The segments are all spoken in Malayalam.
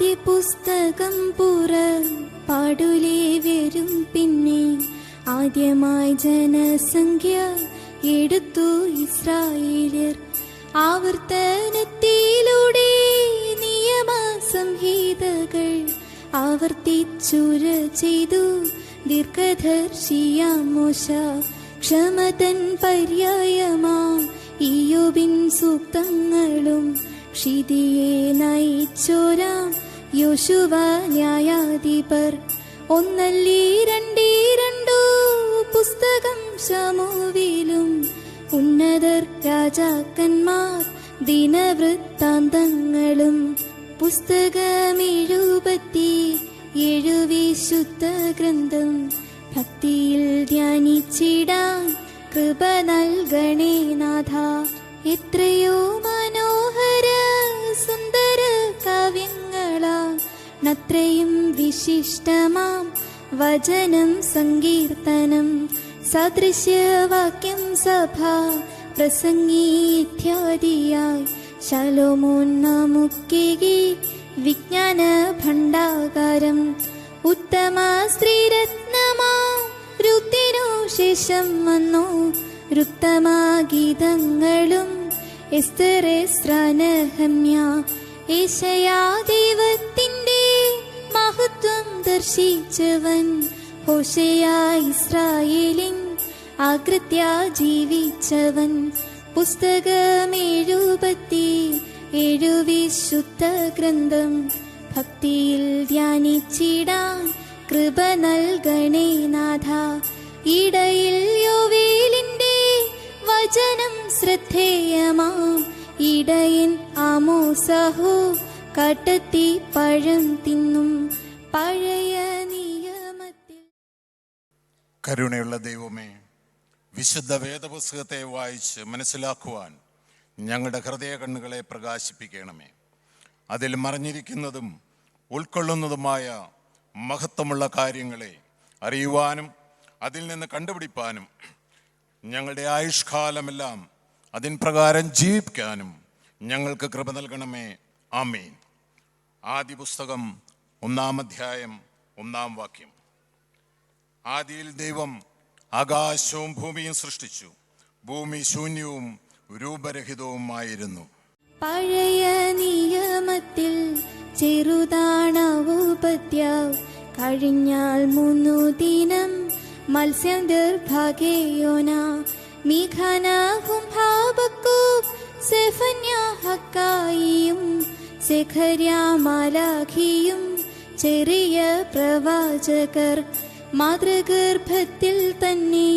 ആദ്യ പുസ്തകം പുറപ്പാടിലെ വരും. പിന്നെ ആദ്യമായി ജനസംഖ്യ എടുത്തു ഇസ്രായേല്യർ. ആവർത്തനത്തിലൂടെ നിയമസംഹിതകൾ ആവർത്തിച്ചുര ചെയ്തു ദീർഘദർശിയാം മോശ. ക്ഷമതൻ പര്യായമാ ഇയ്യോബിൻ സൂക്തങ്ങളും ക്ഷിതിയെ നയിച്ചോരാം യോശുവ ന്യായാധിപർ. ഒന്നല്ലി രണ്ടു പുസ്തകം ശമൂവേലും ഉന്നതർ രാജാക്കന്മാർ ദിനവൃത്താന്തങ്ങളും. പുസ്തകം 77 വിശുദ്ധ ഗ്രന്ഥം ഭക്തിയിൽ ധ്യാനിച്ചിടാൻ കൃപ നൽകണേ നാഥ. എത്രയോ മനോഹര സുന്ദര കാവ്യങ്ങളാണത്രയും വിശിഷ്ടമാം വചനം സങ്കീർത്തനം. സദൃശ്യവാക്യം സഭ പ്രസംഗി ഇത്യാദിയായി ശലോമോൻ നമുക്കേകി വിജ്ഞാന ഭണ്ഡാകാരം. ഉത്തമ സ്ത്രീരത്നമാ രുത്തിനു ശേഷം വന്നു രുത്തമ ഗീതങ്ങളും എസ്തരസ്രാനഹമ്യ. ഏശയാ ദൈവത്തിന്റെ മഹത്വം ദർശിച്ചവൻ. ഹോശേയ ഇസ്രായേലിൻ ആകൃത്യ ജീവിച്ചവൻ. പുസ്തകം 77 വിശുദ്ധ ഗ്രന്ഥം ഭക്തിയിൽ ധ്യാനിച്ചിടാൻ കൃപ നൽകണേ നാഥ. ഇടയിൽ യോവേലിന്റെ വചനം ശ്രദ്ധേയമാം. ഇടയൻ ആമോസഹോ കാട്ടത്തി പഴം തിന്നും പഴയ നിയമത്തിൽ. കരുണയുള്ള ദൈവമേ, വിശുദ്ധ വേദപുസ്തകത്തെ വായിച്ച് മനസ്സിലാക്കുവാൻ ഞങ്ങളുടെ ഹൃദയ കണ്ണുകളെ പ്രകാശിപ്പിക്കണമേ. അതിൽ മറഞ്ഞിരിക്കുന്നതും ഉൾക്കൊള്ളുന്നതുമായ മഹത്വമുള്ള കാര്യങ്ങളെ അറിയുവാനും അതിൽ നിന്ന് കണ്ടുപിടിപ്പാനും ഞങ്ങളുടെ ആയുഷ്കാലമെല്ലാം അതിൻ പ്രകാരം ജീവിക്കാനും ഞങ്ങൾക്ക് കൃപ നൽകണമേ. ആമേൻ. ആദ്യ പുസ്തകം 1-ാം അധ്യായം 1-ാം വാക്യം. ആദിയിൽ ദൈവം ആകാശവും ഭൂമിയും സൃഷ്ടിച്ചു. ഭൂമി ശൂന്യവും രൂപരഹിതവുമായിരുന്നു. പഴയ നിയമത്തിൽ ചെറുതാണവുപത്യാവ് കഴിഞ്ഞാൽ 3 ദിനം മത്സ്യന്തർഭാഗേയോന മീഖാനാഹും ഹാബക്കൂബ് സെഫന്യാ ഹക്കായിയും സെഖര്യാ മാലാഖിയും ചെറിയ പ്രവാചകർ. മാതൃഗർഭത്തിൽ തന്നെ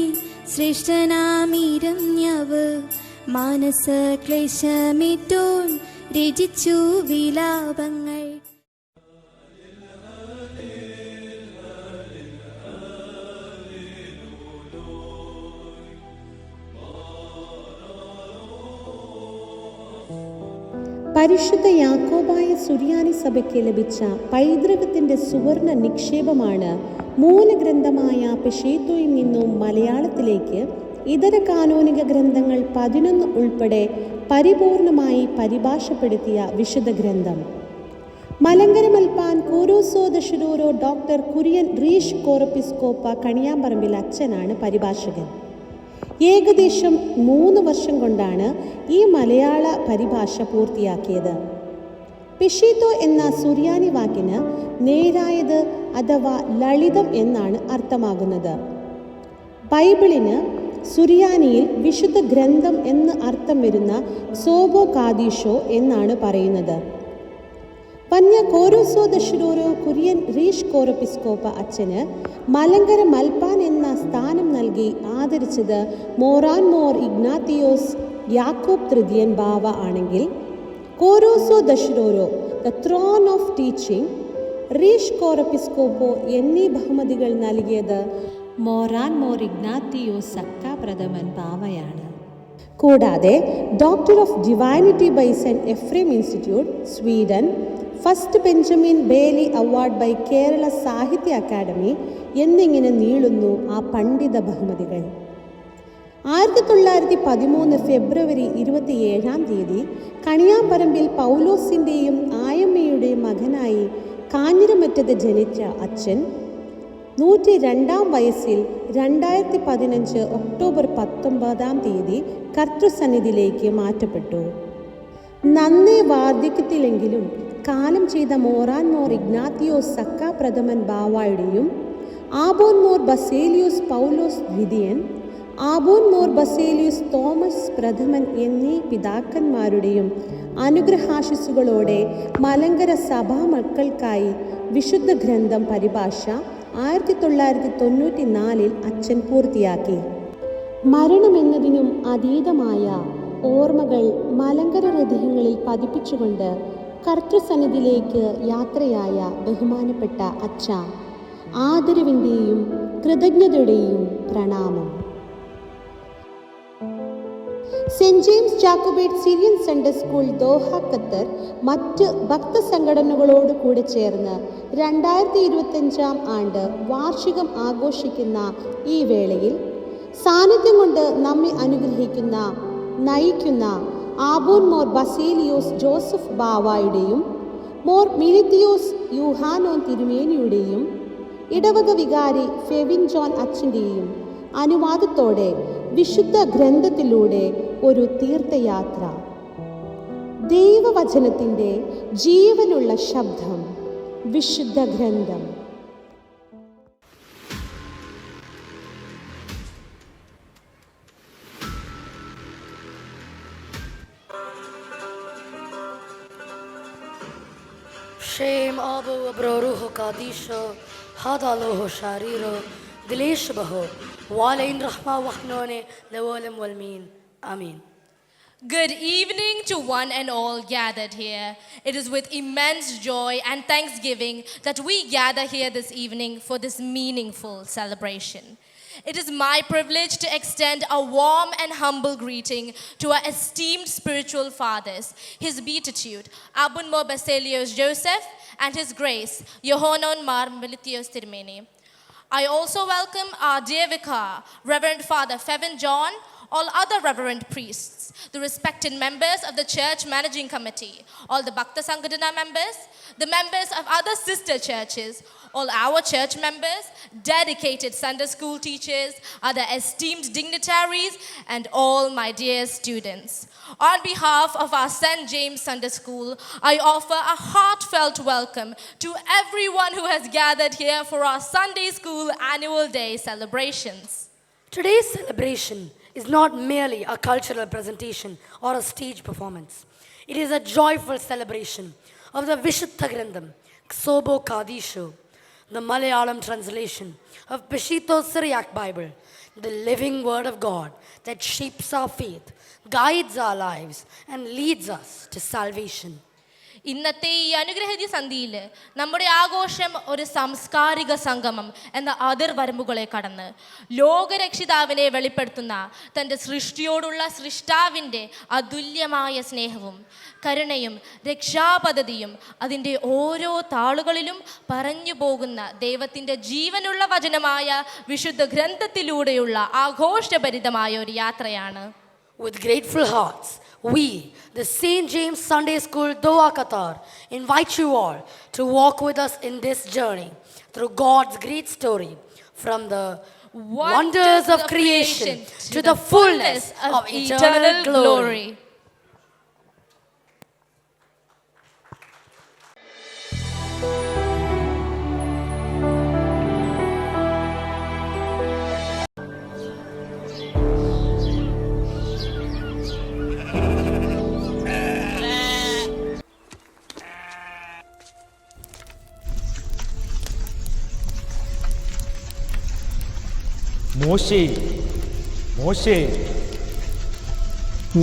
ശ്രേഷ്ഠനാമിരഞ്ഞവ് മാനസ ക്ലേശമിട്ടോൻ രചിച്ചു വിലാപങ്ങൾ. പരിശുദ്ധ യാക്കോബായ സുറിയാനി സഭയ്ക്ക് ലഭിച്ച പൈതൃകത്തിന്റെ സുവർണ നിക്ഷേപമാണ് മൂലഗ്രന്ഥമായ പെഷേത്തോയിൽ നിന്നും മലയാളത്തിലേക്ക് ഇതര കാനോനിക ഗ്രന്ഥങ്ങൾ 11 ഉൾപ്പെടെ പരിപൂർണമായി പരിഭാഷപ്പെടുത്തിയ വിശുദ്ധ ഗ്രന്ഥം. മലങ്കര മൽപ്പാൻ കൂരൂസോ ദശരൂരോ ഡോക്ടർ കുര്യൻ റീഷ് കോറപ്പിസ്കോപ്പ കണിയാമ്പറമ്പിൽ അച്ഛനാണ് പരിഭാഷകൻ. ഏകദേശം 3 വർഷം കൊണ്ടാണ് ഈ മലയാള പരിഭാഷ പൂർത്തിയാക്കിയത്. പെഷീത്തോ എന്ന സുറിയാനി വാക്കിന് നേരായത് അഥവാ ലളിതം എന്നാണ് അർത്ഥമാകുന്നത്. ബൈബിളിന് സുറിയാനിയിൽ വിശുദ്ധ ഗ്രന്ഥം എന്ന് അർത്ഥം വരുന്ന സോബോ കാദീഷോ എന്നാണ് പറയുന്നത്. വന്യ കോരൂസോ ദശരൂരോ കുര്യൻ റീഷ് കോറപ്പിസ്കോപ്പ അച്ഛന് മലങ്കര മൽപ്പാൻ എന്ന സ്ഥാനം നൽകി ആദരിച്ചത് മോറാൻ മോർ ഇഗ്നാത്തിയോസ് യാക്കോബ് തൃതീയൻ ബാവ ആണെങ്കിൽ, കോരൂസോ ദശരൂരോ ദ ത്രോൺ ഓഫ് ടീച്ചിങ്, റീഷ് കോറപ്പിസ്കോപ്പോ എന്നീ ബഹുമതികൾ നൽകിയത് മോറാൻ മോർ ഇഗ്നാത്തിയോസ് സക്ക പ്രഥമൻ ബാവയാണ്. കൂടാതെ doctor of divinity by Saint Ephrem institute Sweden, first Benjamin Bailey award by Kerala Sahitya Akademi എന്നിങ്ങനെ നീളുന്നു ആ പണ്ഡിത ബഹുമതികൾ. 1913 ഫെബ്രുവരി 27 കണിയാമ്പറമ്പിൽ പൗലോസിൻ്റെയും ആയമ്മയുടെയും മകനായി കാഞ്ഞിരമറ്റത്ത് ജനിച്ച അച്ഛൻ 102 വയസ്സിൽ 2015 ഒക്ടോബർ 19 കർത്തൃസന്നിധിയിലേക്ക് മാറ്റപ്പെട്ടു. നന്നേ വാർദ്ധക്യത്തിലെങ്കിലും കാലം ചെയ്ത മോറാൻ മോർ ഇഗ്നാത്തിയോസ് സക്ക പ്രഥമൻ ബാവായുടെയും ആബോൻ മോർ ബസേലിയോസ് പൗലോസ് ദ്വിതീയൻ, ആബോൻ മോർ ബസേലിയോസ് തോമസ് പ്രഥമൻ എന്നീ പിതാക്കന്മാരുടെയും അനുഗ്രഹാശിസുകളോടെ മലങ്കര സഭാ മക്കൾക്കായി വിശുദ്ധ ഗ്രന്ഥം പരിഭാഷ 1994 അച്ഛൻ പൂർത്തിയാക്കി. മരണമെന്നതിനും അതീതമായ ഓർമ്മകൾ മലങ്കര ഹൃദയങ്ങളിൽ പതിപ്പിച്ചുകൊണ്ട് കർത്തൃസന്നിധിയിലേക്ക് യാത്രയായ ബഹുമാനപ്പെട്ട അച്ഛ, ആദരവിൻ്റെയും കൃതജ്ഞതയുടെയും പ്രണാമം. Saint James Jacobite Syrian Sunday school Doha Qatar മറ്റ് ഭക്തസംഘടനകളോട് കൂടെ ചേർന്ന് 2025 ആണ്ട് വാർഷികം ആഘോഷിക്കുന്ന ഈ വേളയിൽ സാന്നിധ്യം കൊണ്ട് നമ്മെ അനുഗ്രഹിക്കുന്ന നയിക്കുന്ന ആബോൻ മോർ ബസേലിയോസ് ജോസഫ് ബാവായുടെയും മോർ മിലിത്തിയോസ് യൂഹാനോൻ തിരുമേനിയുടെയും ഇടവക വികാരി ഫെവിൻ ജോൺ അച്ഛൻ്റെയും അനുവാദത്തോടെ വിശുദ്ധ ഗ്രന്ഥത്തിലൂടെ ഒരു തീർത്ഥയാത്ര. ദൈവവചനത്തിൻ്റെ ജീവനുള്ള ശബ്ദം, വിശുദ്ധ ഗ്രന്ഥം. Shem Abu Abroruho Kadisho Hadaloho Shariro Dilesh Baho Walain Rahma Wahnone Lewolim Walmin. Amen. Good evening to one and all gathered here. It is with immense joy and thanksgiving that we gather here this evening for this meaningful celebration. It is my privilege to extend a warm and humble greeting to our esteemed spiritual fathers, His Beatitude, Abun Mo Baselios Joseph, and His Grace, Yohanan Mar Militios Tirmeni. I also welcome our dear Vicar, Reverend Father Fevin John, all other reverend priests, the respected members of the Church Managing Committee, all the Bhakta Sanghadana members, the members of other sister churches, all our church members, dedicated Sunday school teachers, other esteemed dignitaries, and all my dear students. On behalf of our St. James Sunday School, I offer a heartfelt welcome to everyone who has gathered here for our Sunday School Annual Day celebrations. Today's celebration is not merely a cultural presentation or a stage performance. It is a joyful celebration of the Vishuddha Grandham, Ksobo Kadisho, the Malayalam translation of Peshitta Syriac Bible, the living word of God that shapes our faith, guides our lives, and leads us to salvation. ഇന്നത്തെ ഈ അനുഗ്രഹീത സന്ധിയിൽ നമ്മുടെ ആഘോഷം ഒരു സാംസ്കാരിക സംഗമം എന്ന അതിർവരമ്പുകളെ കടന്ന് ലോകരക്ഷിതാവിനെ വെളിപ്പെടുത്തുന്ന തൻ്റെ സൃഷ്ടിയോടുള്ള സൃഷ്ടാവിൻ്റെ അതുല്യമായ സ്നേഹവും കരുണയും രക്ഷാപദ്ധതിയും അതിൻ്റെ ഓരോ താളുകളിലും പറഞ്ഞു പോകുന്ന ദൈവത്തിൻ്റെ ജീവനുള്ള വചനമായ വിശുദ്ധ ഗ്രന്ഥത്തിലൂടെയുള്ള ആഘോഷഭരിതമായ ഒരു യാത്രയാണ്. With grateful hearts, we, the St. James Sunday School, Doha, Qatar, invite you all to walk with us in this journey through God's great story from the wonders of creation to the fullness of eternal glory. മോശേ, മോശേ,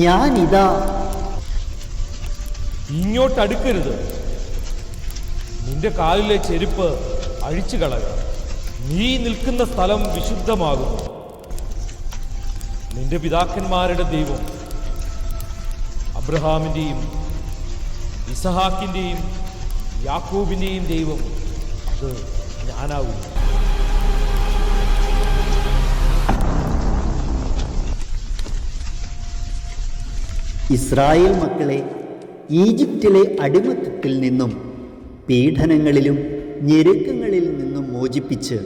ഞാനിതാ. ഇങ്ങോട്ടടുക്കരുത്. നിന്റെ കാലിലെ ചെരുപ്പ് അഴിച്ചു കളക. നീ നിൽക്കുന്ന സ്ഥലം വിശുദ്ധമാകുന്നു. നിന്റെ പിതാക്കന്മാരുടെ ദൈവം, അബ്രഹാമിൻ്റെയും ഇസഹാക്കിൻ്റെയും യാക്കോബിൻ്റെയും ദൈവം, അത് ഞാനാകുന്നു. ഇസ്രായേൽ മക്കളെ ഈജിപ്തിലെ അടിമത്തത്തിൽ നിന്നും പീഡനങ്ങളിലും ഞെരുക്കങ്ങളിൽ നിന്നും മോചിപ്പിച്ച്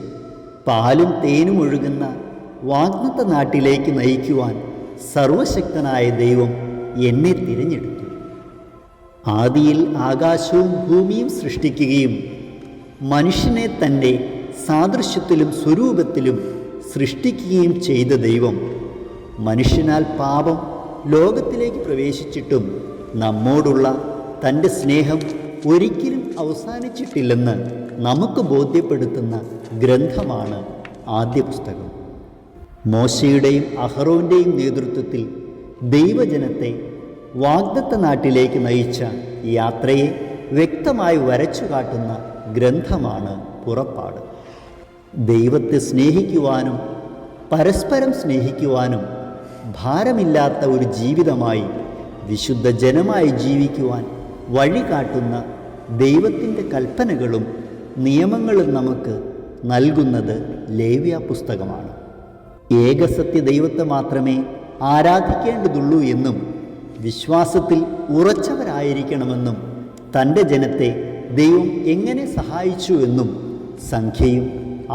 പാലും തേനും ഒഴുകുന്ന വാഗ്ദത്ത നാട്ടിലേക്ക് നയിക്കുവാൻ സർവശക്തനായ ദൈവം എന്നെ തിരഞ്ഞെടുത്തു. ആദിയിൽ ആകാശവും ഭൂമിയും സൃഷ്ടിക്കുകയും മനുഷ്യനെ തൻ്റെ സാദൃശ്യത്തിലും സ്വരൂപത്തിലും സൃഷ്ടിക്കുകയും ചെയ്ത ദൈവം മനുഷ്യനാൽ പാപം ലോകത്തിലേക്ക് പ്രവേശിച്ചിട്ടും നമ്മോടുള്ള തൻ്റെ സ്നേഹം ഒരിക്കലും അവസാനിച്ചിട്ടില്ലെന്ന് നമുക്ക് ബോധ്യപ്പെടുത്തുന്ന ഗ്രന്ഥമാണ് ആദ്യ പുസ്തകം. മോശയുടെയും അഹറോൻ്റെയും നേതൃത്വത്തിൽ ദൈവജനത്തെ വാഗ്ദത്ത നാട്ടിലേക്ക് നയിച്ച യാത്രയെ വ്യക്തമായി വരച്ചു കാട്ടുന്ന ഗ്രന്ഥമാണ് പുറപ്പാട്. ദൈവത്തെ സ്നേഹിക്കുവാനും പരസ്പരം സ്നേഹിക്കുവാനും ഭാരമില്ലാത്ത ഒരു ജീവിതമായി വിശുദ്ധ ജനമായി ജീവിക്കുവാൻ വഴി കാട്ടുന്ന ദൈവത്തിൻ്റെ കൽപ്പനകളും നിയമങ്ങളും നമുക്ക് നൽകുന്നത് ലേവ്യ പുസ്തകമാണ്. ഏകസത്യ ദൈവത്തെ മാത്രമേ ആരാധിക്കേണ്ടതുള്ളൂ എന്നും വിശ്വാസത്തിൽ ഉറച്ചവരായിരിക്കണമെന്നും തൻ്റെ ജനത്തെ ദൈവം എങ്ങനെ സഹായിച്ചു എന്നും സംഖ്യയും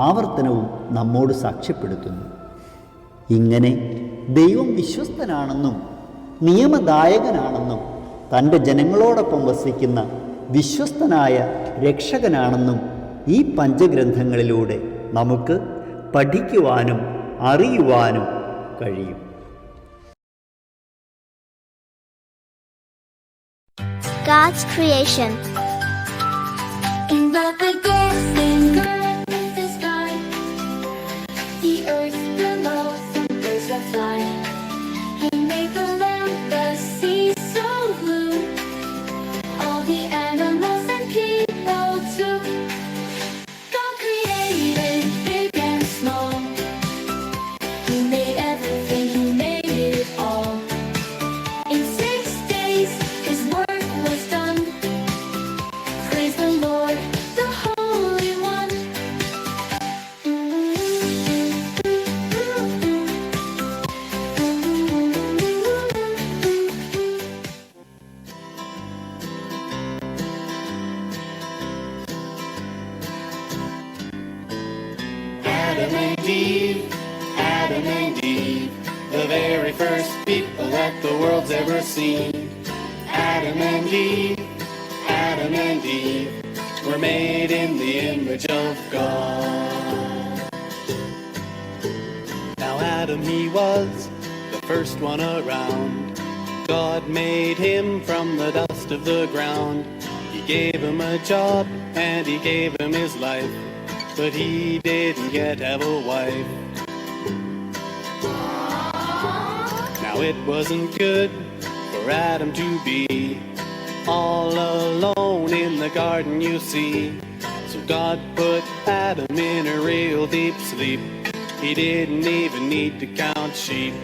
ആവർത്തനവും നമ്മോട് സാക്ഷ്യപ്പെടുത്തുന്നു. ഇങ്ങനെ ദൈവം വിശ്വസ്തനാണെന്നും നിയമദായകനാണെന്നും തൻ്റെ ജനങ്ങളോടൊപ്പം വസിക്കുന്ന വിശ്വസ്തനായ രക്ഷകനാണെന്നും ഈ പഞ്ചഗ്രന്ഥങ്ങളിലൂടെ നമുക്ക് പഠിക്കുവാനും അറിയുവാനും കഴിയും. God's creation. In the beginning, God made the sky, the earth below, and birds that fly. He made the land, the sea so blue, all the animals and people too. God created big and small. He made everything, He made it all. In 6 days, His work was done. Praise the Lord, the Holy One. Adam and Eve, the very first people that the world's ever seen. Adam and Eve were made in the image of God. Now Adam, he was the first one around. God made him from the dust of the ground. He gave him a job and he gave him his life, but he didn't yet have a wife. Now it wasn't good for Adam to be all alone in the garden, you see. So God put Adam in a real deep sleep. He didn't even need to count sheep.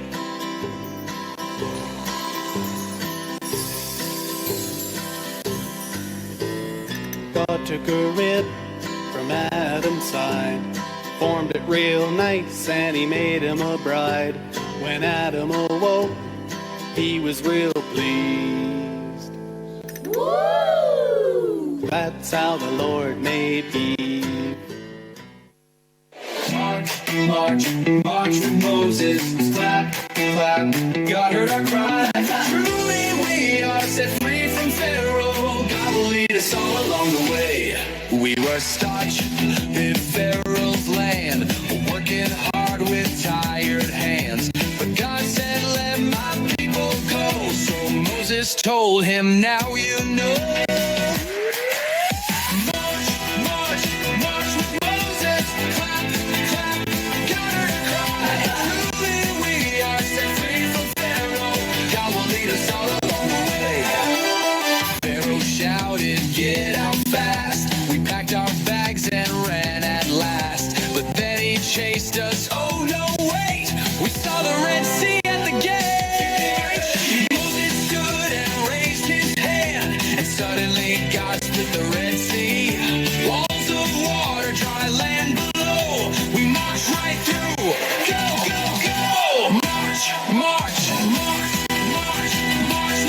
God took a rib from Adam's side, formed it real nice, and He made him a bride. When Adam awoke, he was real pleased. Woo! That's how the Lord made Eve. March, march, march with Moses. Clap, clap, God heard our cry. Truly we are set free from Pharaoh. God will lead us all along the way. We were starch in Pharaoh's land, working hard with tired hands. But God said, let my people go. So Moses told him, now you know. March, march, march with Moses. Clap, clap, God heard a cry. Truly we are set free from Pharaoh. God will lead us all along the way. Pharaoh shouted, get out fast. We packed our bags and ran at last. But then he chased us. Oh no, wait! We saw the Red Sea at the gate. Moses stood and raised his hand, and suddenly God split the Red Sea. Walls of water, dry land below. We marched right through. Go, go, go! March, march, march, march, march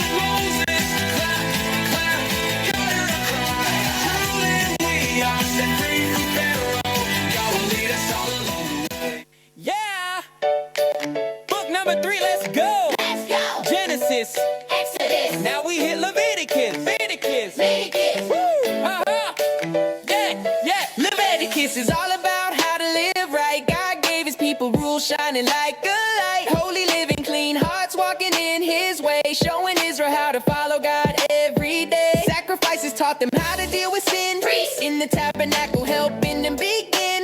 is all about how to live right. God gave his people rules shining like a light. Holy living, clean hearts walking in his way. Showing Israel how to follow God every day. Sacrifices taught them how to deal with sin. Priests in the tabernacle helping them begin.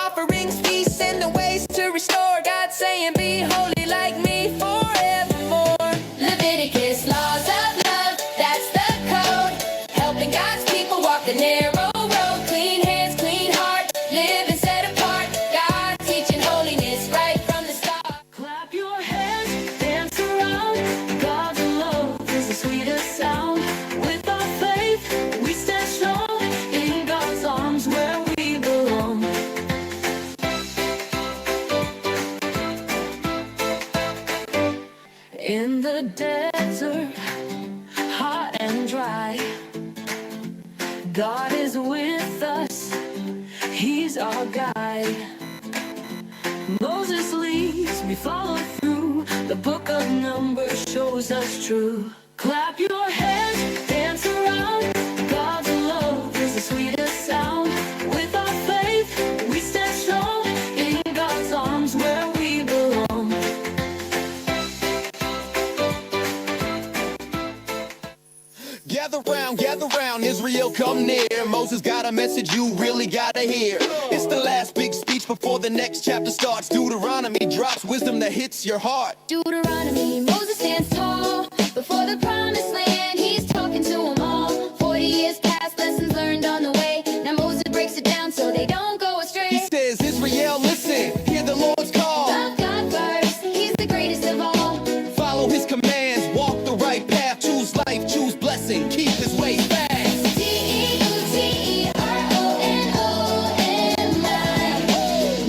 Offerings, feasts, and the ways to restore. God saying, be holy like me forevermore. Leviticus, laws of love, that's the code. Helping God's people walk the narrow road. Clean hands, clean heart, live and set apart. God teaching holiness right from the start. Clap your hands, dance around. God's love is the sweetest sound. With our faith, we stand strong in God's arms where we belong. In the desert, hot and dry, God is with us, he's our guide. Moses leads, we follow through. The book of Numbers shows us true. Clap your hands, dance around. God's love is the sweetest sound. With our faith, we stand strong in God's arms where we belong. Gather round, Israel, come near. Moses got a message you really gotta hear. It's the last big speech before the next chapter starts. Deuteronomy drops wisdom that hits your heart. Deuteronomy, Moses stands tall before the promised land. He's talking to them all. 40 years past, lessons learned on the way. Now Moses breaks it down so they don't go astray. He says, Israel, listen, hear the Lord's call. Love God first, he's the greatest of all. Follow his commands, walk the right path. Choose life, choose blessing, keep his way fast. Deuteronomy.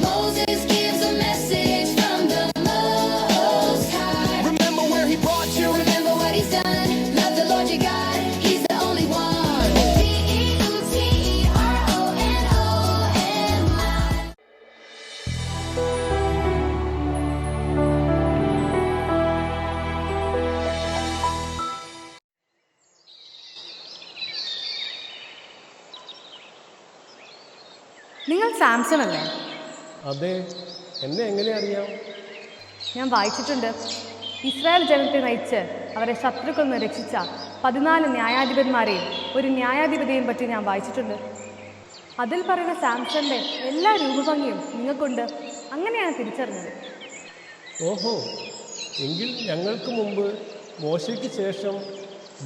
Moses gives a message from the Most High. Remember where he brought you. Remember what he's done. Love the Lord your God, he's the only one. Deuteronomy. നിങ്ങൾ സാംസൺ അല്ലേ? അതെ, എന്നെ എങ്ങനെ അറിയാം? ഞാൻ വായിച്ചിട്ടുണ്ട്. ഇസ്രായേൽ ജനത്തെ നയിച്ച് അവരെ ശത്രുക്കളിൽ നിന്ന് രക്ഷിച്ച 14 ന്യായാധിപന്മാരെയും ഒരു ന്യായാധിപതിയെയും പറ്റി ഞാൻ വായിച്ചിട്ടുണ്ട്. അതിൽ പറയുന്ന സാംസന്റെ എല്ലാ രൂപഭംഗിയും നിങ്ങൾക്കുണ്ട്. അങ്ങനെയാണ് തിരിച്ചറിഞ്ഞത്. ഓഹോ, എങ്കിൽ ഞങ്ങൾക്ക് മുമ്പ് മോശയ്ക്ക് ശേഷം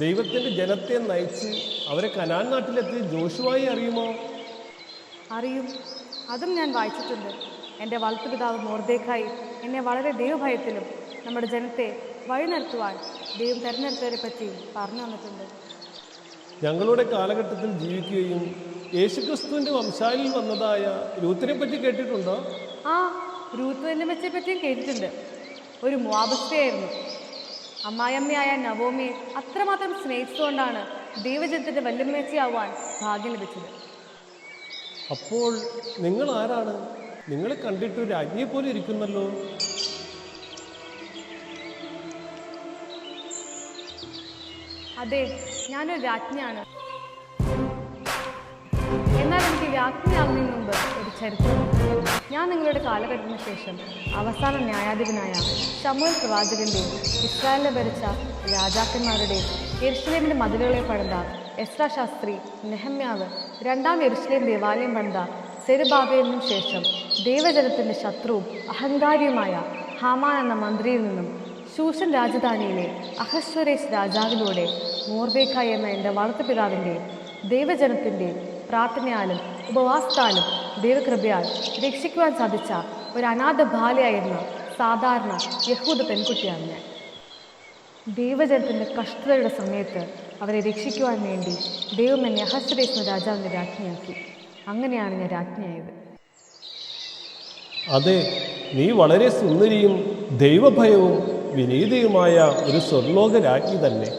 ദൈവത്തിൻ്റെ ജനത്തെ നയിച്ച് അവരെ കനാൻ നാട്ടിലെത്തി ജോഷുവായി അറിയുമോ? അറിയും, അതും ഞാൻ വായിച്ചിട്ടുണ്ട്. എൻ്റെ വളർത്തുപിതാവ് മൊർദെഖായി എന്നെ വളരെ ദൈവഭയത്തിലും നമ്മുടെ ജനത്തെ വഴി നടത്തുവാൻ ദൈവം തിരഞ്ഞെടുത്തവരെ പറ്റിയും പറഞ്ഞു തന്നിട്ടുണ്ട്. ഞങ്ങളുടെ കാലഘട്ടത്തിൽ ജീവിക്കുകയും യേശുക്രിസ്തുവിൻ്റെ വംശാലിൽ വന്നതായ രൂത്തിനെ പറ്റി കേട്ടിട്ടുണ്ടോ? ആ, രൂത്ത് വെല്ലുമച്ചയെ പറ്റിയും കേട്ടിട്ടുണ്ട്. ഒരു മുവാബസ്തയായിരുന്നു. അമ്മായിയമ്മയായ നവോമിയെ അത്രമാത്രം സ്നേഹിച്ചുകൊണ്ടാണ് ദൈവജനത്തിൻ്റെ വല്യമ്മച്ചയാവാൻ ഭാഗ്യം ലഭിച്ചത്. അപ്പോൾ നിങ്ങൾ ആരാണ്? നിങ്ങളെ കണ്ടിട്ട് രാജ്ഞിയെ പോലെ ഇരിക്കുന്നല്ലോ. അതെ, ഞാനൊരു രാജ്ഞിയാണ്. എന്നാൽ എനിക്ക് രാജ്ഞിയാകുന്നതിന് മുമ്പ് ഒരു ചരിത്രമുണ്ട്. ഞാൻ നിങ്ങളുടെ കാലഘട്ടത്തിന് ശേഷം അവസാന ന്യായാധിപനായ ശമൂവേൽ പ്രവാചകന്റെയും ഇസ്രായേലിനെ ഭരിച്ച രാജാക്കന്മാരുടെയും യെരുശലേമിന്റെ മതിലുകളെ പണിത എസ്രാ ശാസ്ത്രി, നെഹമ്യാവ്, 2-ാം യെരുശലേം ദേവാലയം പണിത സെരുബാബേലിനും ശേഷം ദൈവജനത്തിൻ്റെ ശത്രുവും അഹങ്കാരിയുമായ ഹാമാൻ എന്ന മന്ത്രിയിൽ നിന്നും ശൂഷൻ രാജധാനിയിലെ അഹശ്വരേഷ് രാജാവിലൂടെ മൊർദെഖായി എന്ന എൻ്റെ വളർത്തുപിതാവിൻ്റെയും ദൈവജനത്തിൻ്റെയും പ്രാർത്ഥനയാലും ഉപവാസത്താലും ദൈവകൃപയാൽ രക്ഷിക്കുവാൻ സാധിച്ച ഒരു അനാഥ ബാലയായിരുന്ന സാധാരണ യഹൂദ പെൺകുട്ടിയാണ് ഞാൻ. ദൈവജനത്തിൻ്റെ കഷ്ടതയുടെ സമയത്ത് അവരെ രക്ഷിക്കുവാൻ വേണ്ടി ദൈവം എന്നെ അഹശ്വരേഷ് രാജാവിൻ്റെ രാജ്ഞിയാക്കി. അങ്ങനെയാണ് ഞാൻ രാജ്ഞിയായത്. അതെ, നീ വളരെ സുന്ദരിയും ദൈവഭയവും വിനീതയുമായ ഒരു സ്വർലോക രാജ്ഞി തന്നെ.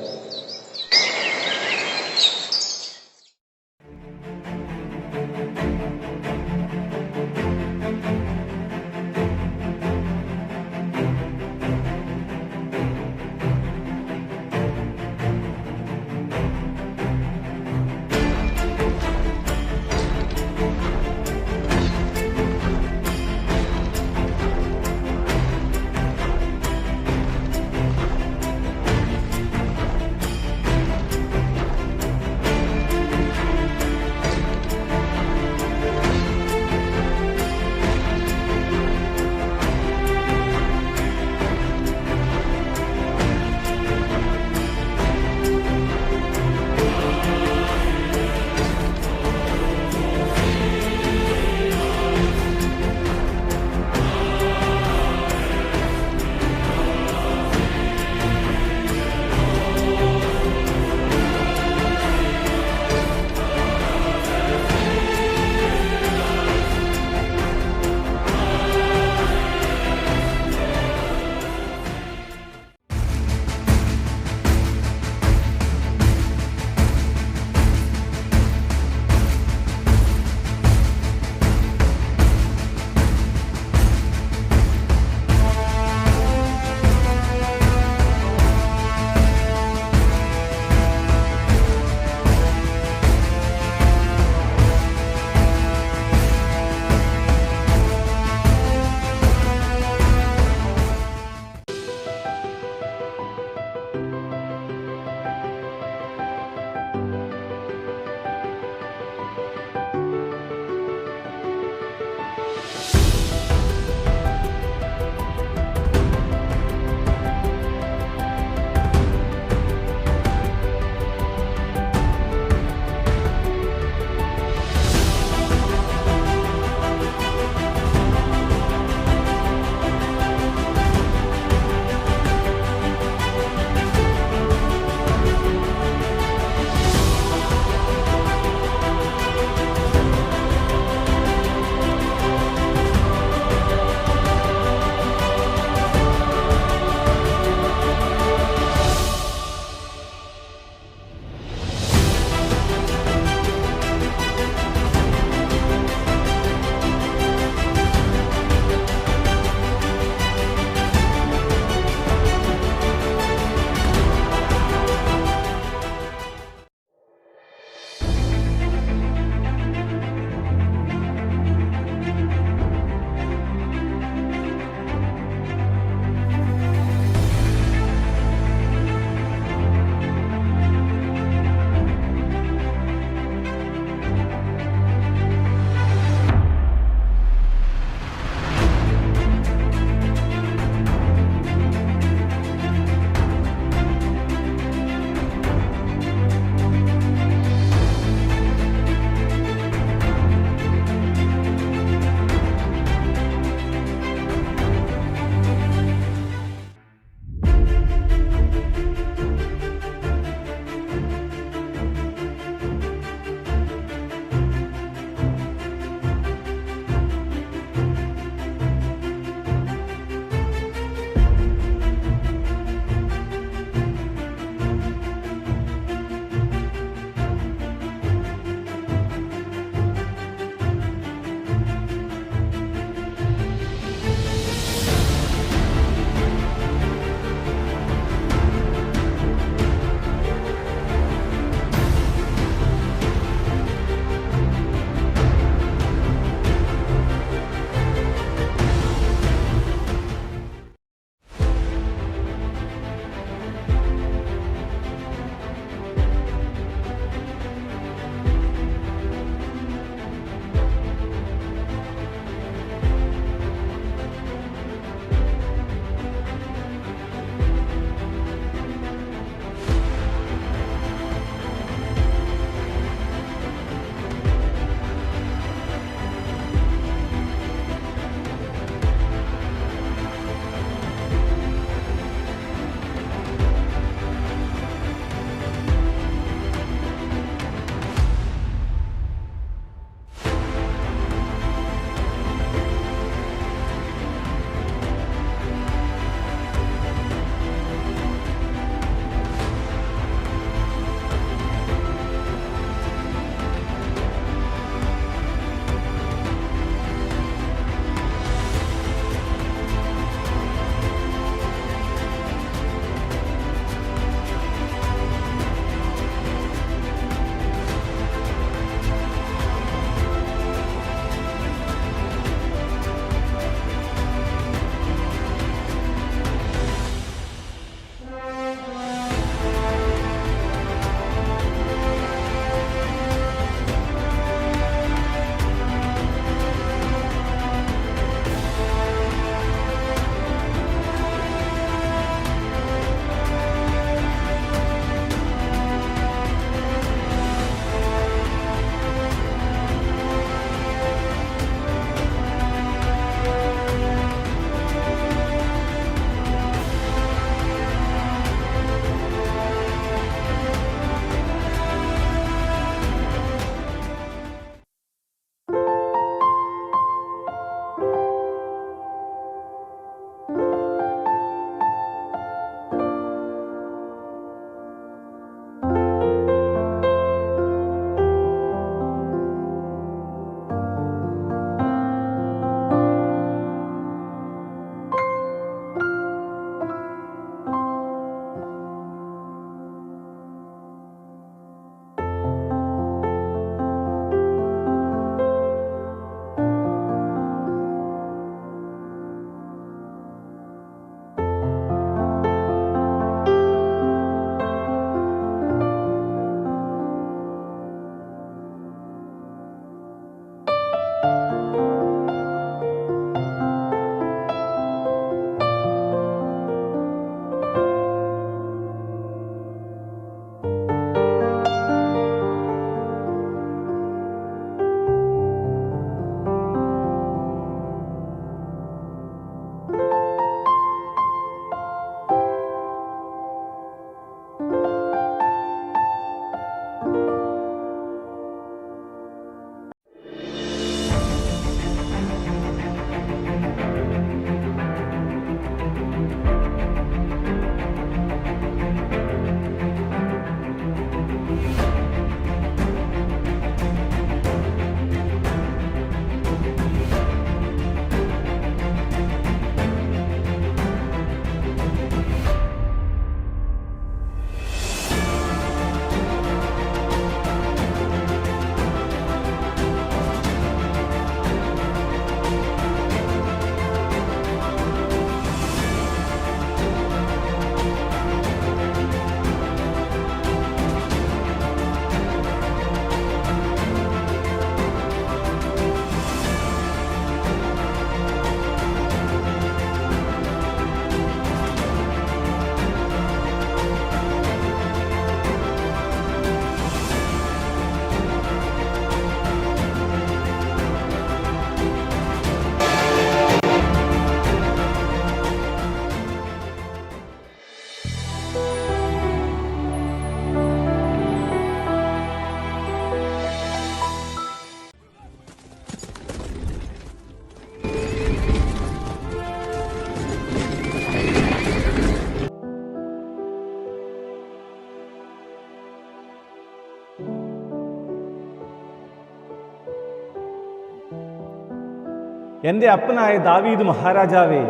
എൻ്റെ അപ്പനായ ദാവീദ് മഹാരാജാവേ,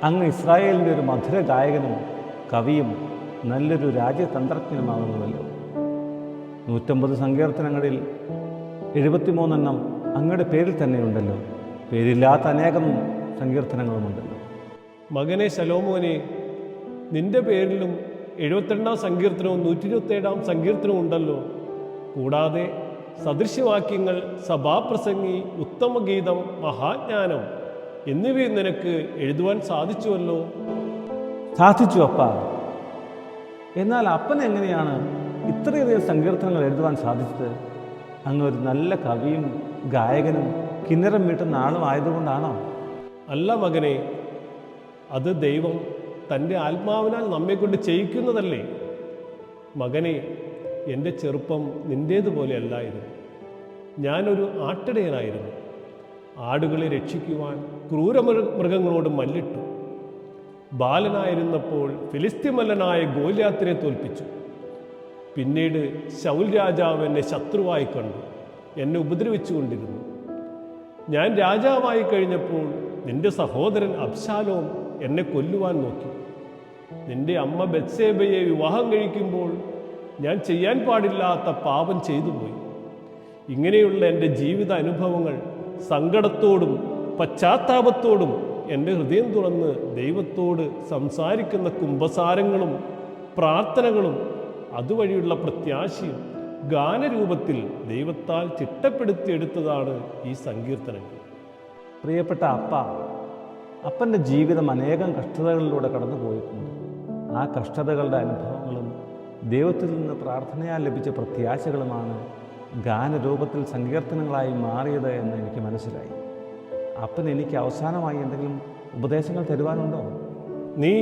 അങ്ങ് ഇസ്രായേലിൻ്റെ ഒരു മധുര ഗായകനും കവിയും നല്ലൊരു രാജ്യതന്ത്രജ്ഞനുമാകുന്നുവല്ലോ. 150 സങ്കീർത്തനങ്ങളിൽ 73 അങ്ങയുടെ പേരിൽ തന്നെയുണ്ടല്ലോ. പേരില്ലാത്ത അനേകം സങ്കീർത്തനങ്ങളുമുണ്ടല്ലോ. മകനെ ശലോമോനെ, നിന്റെ പേരിലും 72 സങ്കീർത്തനവും 127 സങ്കീർത്തനവും ഉണ്ടല്ലോ. കൂടാതെ സദൃശ്യവാക്യങ്ങൾ, സഭാപ്രസംഗി, ഉത്തമഗീതം, മഹാജ്ഞാനം എന്നിവയും നിനക്ക് എഴുതുവാൻ സാധിച്ചുവല്ലോ. സാധിച്ചു അപ്പ. എന്നാൽ അപ്പൻ എങ്ങനെയാണ് ഇത്രയധികം സങ്കീർത്തനങ്ങൾ എഴുതുവാൻ സാധിച്ചത്? അങ്ങ് ഒരു നല്ല കവിയും ഗായകനും കിന്നരം വീട്ടുന്ന ആളും ആയതുകൊണ്ടാണോ? അല്ല മകനെ, അത് ദൈവം തൻ്റെ ആത്മാവിനാൽ നമ്മെക്കൊണ്ട് ചെയ്യിക്കുന്നതല്ലേ. മകനെ, എൻ്റെ ചെറുപ്പം നിൻ്റേതുപോലെ അല്ലായിരുന്നു. ഞാനൊരു ആട്ടിടയനായിരുന്നു. ആടുകളെ രക്ഷിക്കുവാൻ ക്രൂരമൃഗങ്ങളോട് മല്ലിട്ടു. ബാലനായിരുന്നപ്പോൾ ഫിലിസ്ത്യമല്ലനായ ഗോലിയാത്തിനെ തോൽപ്പിച്ചു. പിന്നീട് ശൗൽ രാജാവ് എന്നെ ശത്രുവായി കണ്ടു, എന്നെ ഉപദ്രവിച്ചുകൊണ്ടിരുന്നു. ഞാൻ രാജാവായി കഴിഞ്ഞപ്പോൾ നിന്റെ സഹോദരൻ അബ്ശാലോം എന്നെ കൊല്ലുവാൻ നോക്കി. നിന്റെ അമ്മ ബത്സേബയെ വിവാഹം കഴിക്കുമ്പോൾ ഞാൻ ചെയ്യാൻ പാടില്ലാത്ത പാപം ചെയ്തുപോയി. ഇങ്ങനെയുള്ള എൻ്റെ ജീവിത അനുഭവങ്ങൾ സങ്കടത്തോടും പശ്ചാത്താപത്തോടും എൻ്റെ ഹൃദയം തുറന്ന് ദൈവത്തോട് സംസാരിക്കുന്ന കുമ്പസാരങ്ങളും പ്രാർത്ഥനകളും അതുവഴിയുള്ള പ്രത്യാശയും ഗാനരൂപത്തിൽ ദൈവത്താൽ ചിട്ടപ്പെടുത്തിയെടുത്തതാണ് ഈ സങ്കീർത്തനങ്ങൾ. പ്രിയപ്പെട്ട അപ്പ, അപ്പൻ്റെ ജീവിതം അനേകം കഷ്ടതകളിലൂടെ കടന്നു പോയിട്ടുണ്ട്. ആ കഷ്ടതകളുടെ അനുഭവങ്ങളും ദൈവത്തിൽ നിന്ന് പ്രാർത്ഥനയാൽ ലഭിച്ച പ്രത്യാശകളുമാണ് ഗാനരൂപത്തിൽ സങ്കീർത്തനങ്ങളായി മാറിയത് എന്ന് എനിക്ക് മനസ്സിലായി. അപ്പൻ എനിക്ക് അവസാനമായി എന്തെങ്കിലും ഉപദേശങ്ങൾ തരുവാനുണ്ടോ? നീ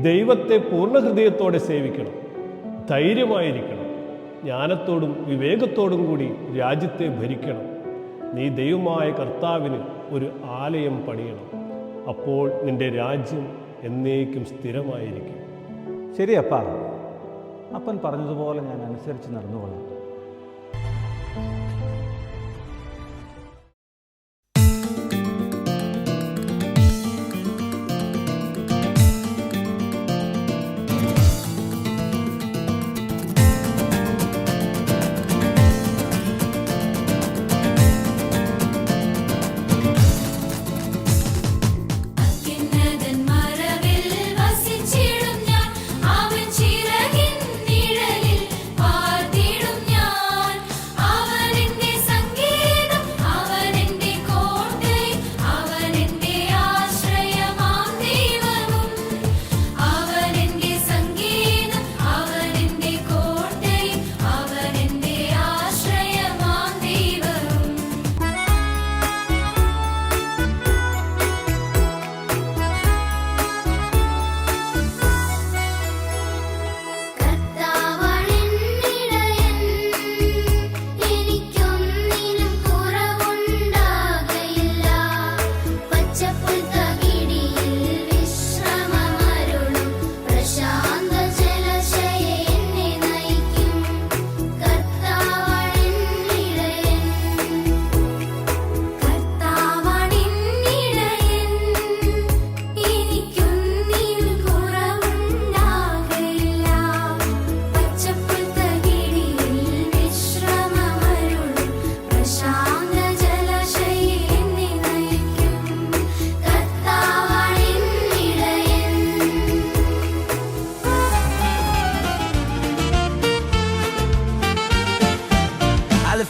ദൈവത്തെ പൂർണ്ണ ഹൃദയത്തോടെ സേവിക്കണം, ധൈര്യമായിരിക്കണം, ജ്ഞാനത്തോടും വിവേകത്തോടും കൂടി രാജ്യത്തെ ഭരിക്കണം. നീ ദൈവമായ കർത്താവിന് ഒരു ആലയം പണിയണം. അപ്പോൾ നിന്റെ രാജ്യം എന്നേക്കും സ്ഥിരമായിരിക്കും. ശരിയപ്പാ, അപ്പൻ പറഞ്ഞതുപോലെ ഞാൻ അനുസരിച്ച് നടന്നുകൊള്ളാം.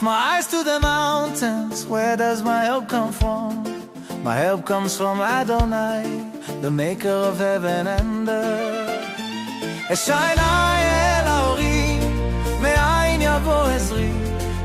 my eyes to the mountains, where does my help come from? My help comes from Adonai, the maker of heaven and earth. Eshainai el haorim, me'ayin yavo ezri,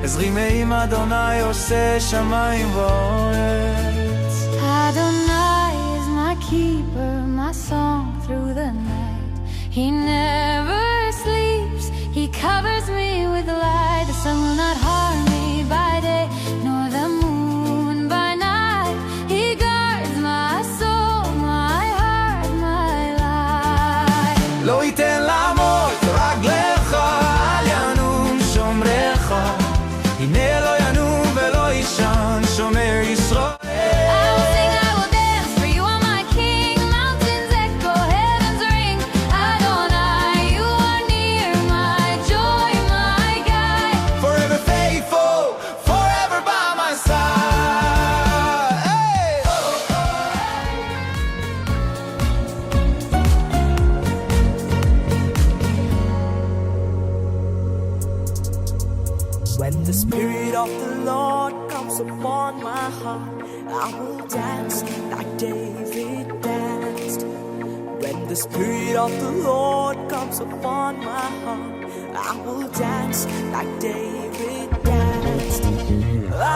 ezri me'im Adonai oseh shamayim va'oretz. Adonai is my keeper, my song through the night. He never sleeps, he covers me with light. The sun will not harm me by day, nor the moon by night. He guards my soul, my heart, my life. Lo yiten la'amod raglecha al yanum shomrecha, hine lo yanum velo yishan shomer Yisrael. I will dance like David danced. When the Spirit of the Lord comes upon my heart, I will dance like David danced.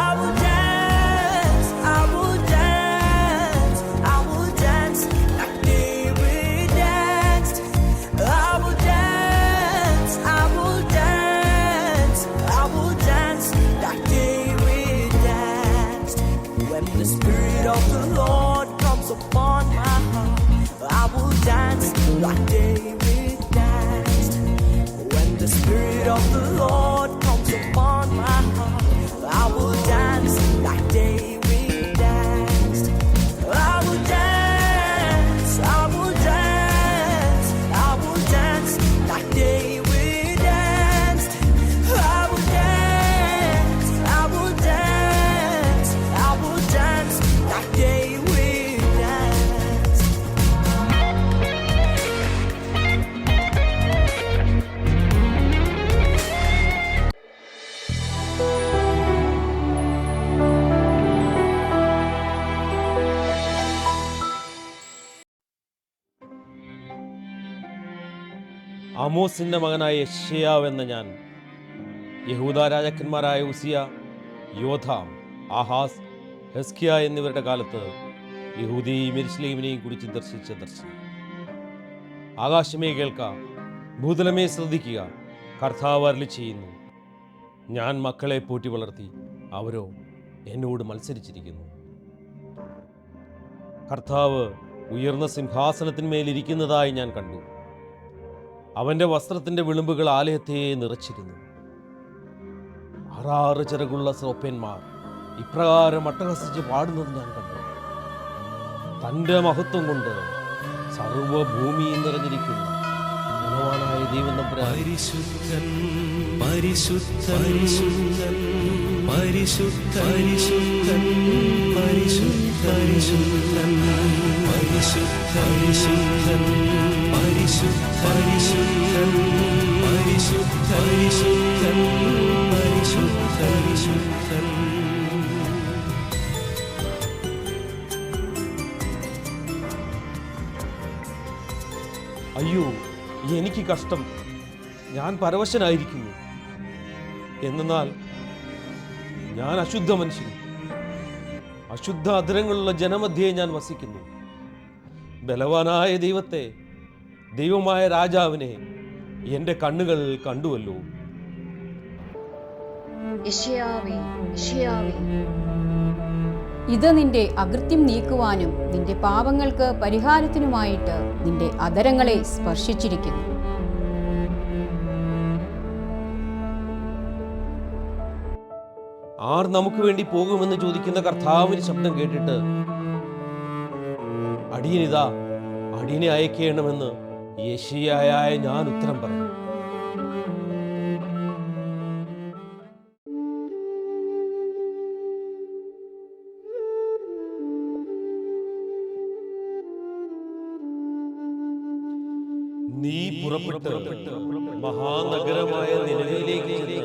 I will dance, I will dance, I will dance like David danced. I will dance, I will dance, I will dance like David danced. When the Spirit of the Lord comes upon my heart, I will dance like David danced. When the Spirit of the Lord comes upon my heart, I will dance like David danced. I will dance, I will dance, I will dance like David danced. I will dance, I will dance, I will dance like David danced. ആമോസിൻ്റെ മകനായ യെശയ്യാവ് എന്ന ഞാൻ യഹൂദ രാജാക്കന്മാരായ ഉസിയ, യോഥാം, ആഹാസ്, ഹെസ്കിയ എന്നിവരുടെ കാലത്ത് യഹൂദിയെയും യെരൂശലേമിനെയും കുറിച്ച് ദർശിച്ച ദർശനം. ആകാശമേ കേൾക്ക, ഭൂതലമേ ശ്രദ്ധിക്കുക, കർത്താവ് അരുളി ചെയ്യുന്നു. ഞാൻ മക്കളെ പോറ്റി വളർത്തി, അവരോ എന്നോട് മത്സരിച്ചിരിക്കുന്നു. കർത്താവ് ഉയർന്ന സിംഹാസനത്തിന്മേലിരിക്കുന്നതായി ഞാൻ കണ്ടു. അവൻ്റെ വസ്ത്രത്തിൻ്റെ വിളുമ്പുകൾ ആലയത്തെ നിറച്ചിരുന്നു. 6 ചിറകുള്ള ശ്രോപ്യന്മാർ ഇപ്രകാരം അട്ടഹസിച്ച് പാടുന്നത് ഞാൻ കണ്ടു. തൻ്റെ മഹത്വം കൊണ്ട് സർവഭൂമിയും നിറഞ്ഞിരിക്കുന്നു ധനവാനായ ദൈവം തമ്പുരാൻ. പരിശുദ്ധൻ പരിശുദ്ധൻ പരിശുദ്ധൻ പരിശുദ്ധൻ പരിശുദ്ധൻ പരിശുദ്ധൻ പരിശുദ്ധൻ പരിശുദ്ധൻ പരിശുദ്ധൻ. അയ്യോ, എനിക്ക് കഷ്ടം, ഞാൻ പരവശനായിരിക്കുന്നു. എന്നാൽ ഞാൻ അശുദ്ധ മനുഷ്യൻ, അശുദ്ധ അധരങ്ങളുള്ള ജനമധ്യേ ഞാൻ വസിക്കുന്നു. ബലവാനായ ദൈവത്തെ, ദൈവമായ രാജാവിനെ എൻ്റെ കണ്ണുകൾ കണ്ടുവല്ലോ. യെശയ്യാവേ, യെശയ്യാവേ, ഇത് നിന്റെ അകൃത്യം നീക്കുവാനും നിന്റെ പാപങ്ങൾക്ക് പരിഹാരത്തിനുമായിട്ട് നിന്റെ അധരങ്ങളെ സ്പർശിച്ചിരിക്കുന്നു. ആർ നമുക്ക് വേണ്ടി പോകുമെന്ന് ചോദിക്കുന്ന കർത്താവിന്റെ ശബ്ദം കേട്ടിട്ട്, അടിയനിതാ, അടിയനെ അയക്കണമെന്ന് യെശയ്യായായ ഞാൻ ഉത്തരം പറഞ്ഞു. നീ പുറപ്പെട്ട് മഹാനഗരമായ നിനവയിലേക്ക് ചെന്ന്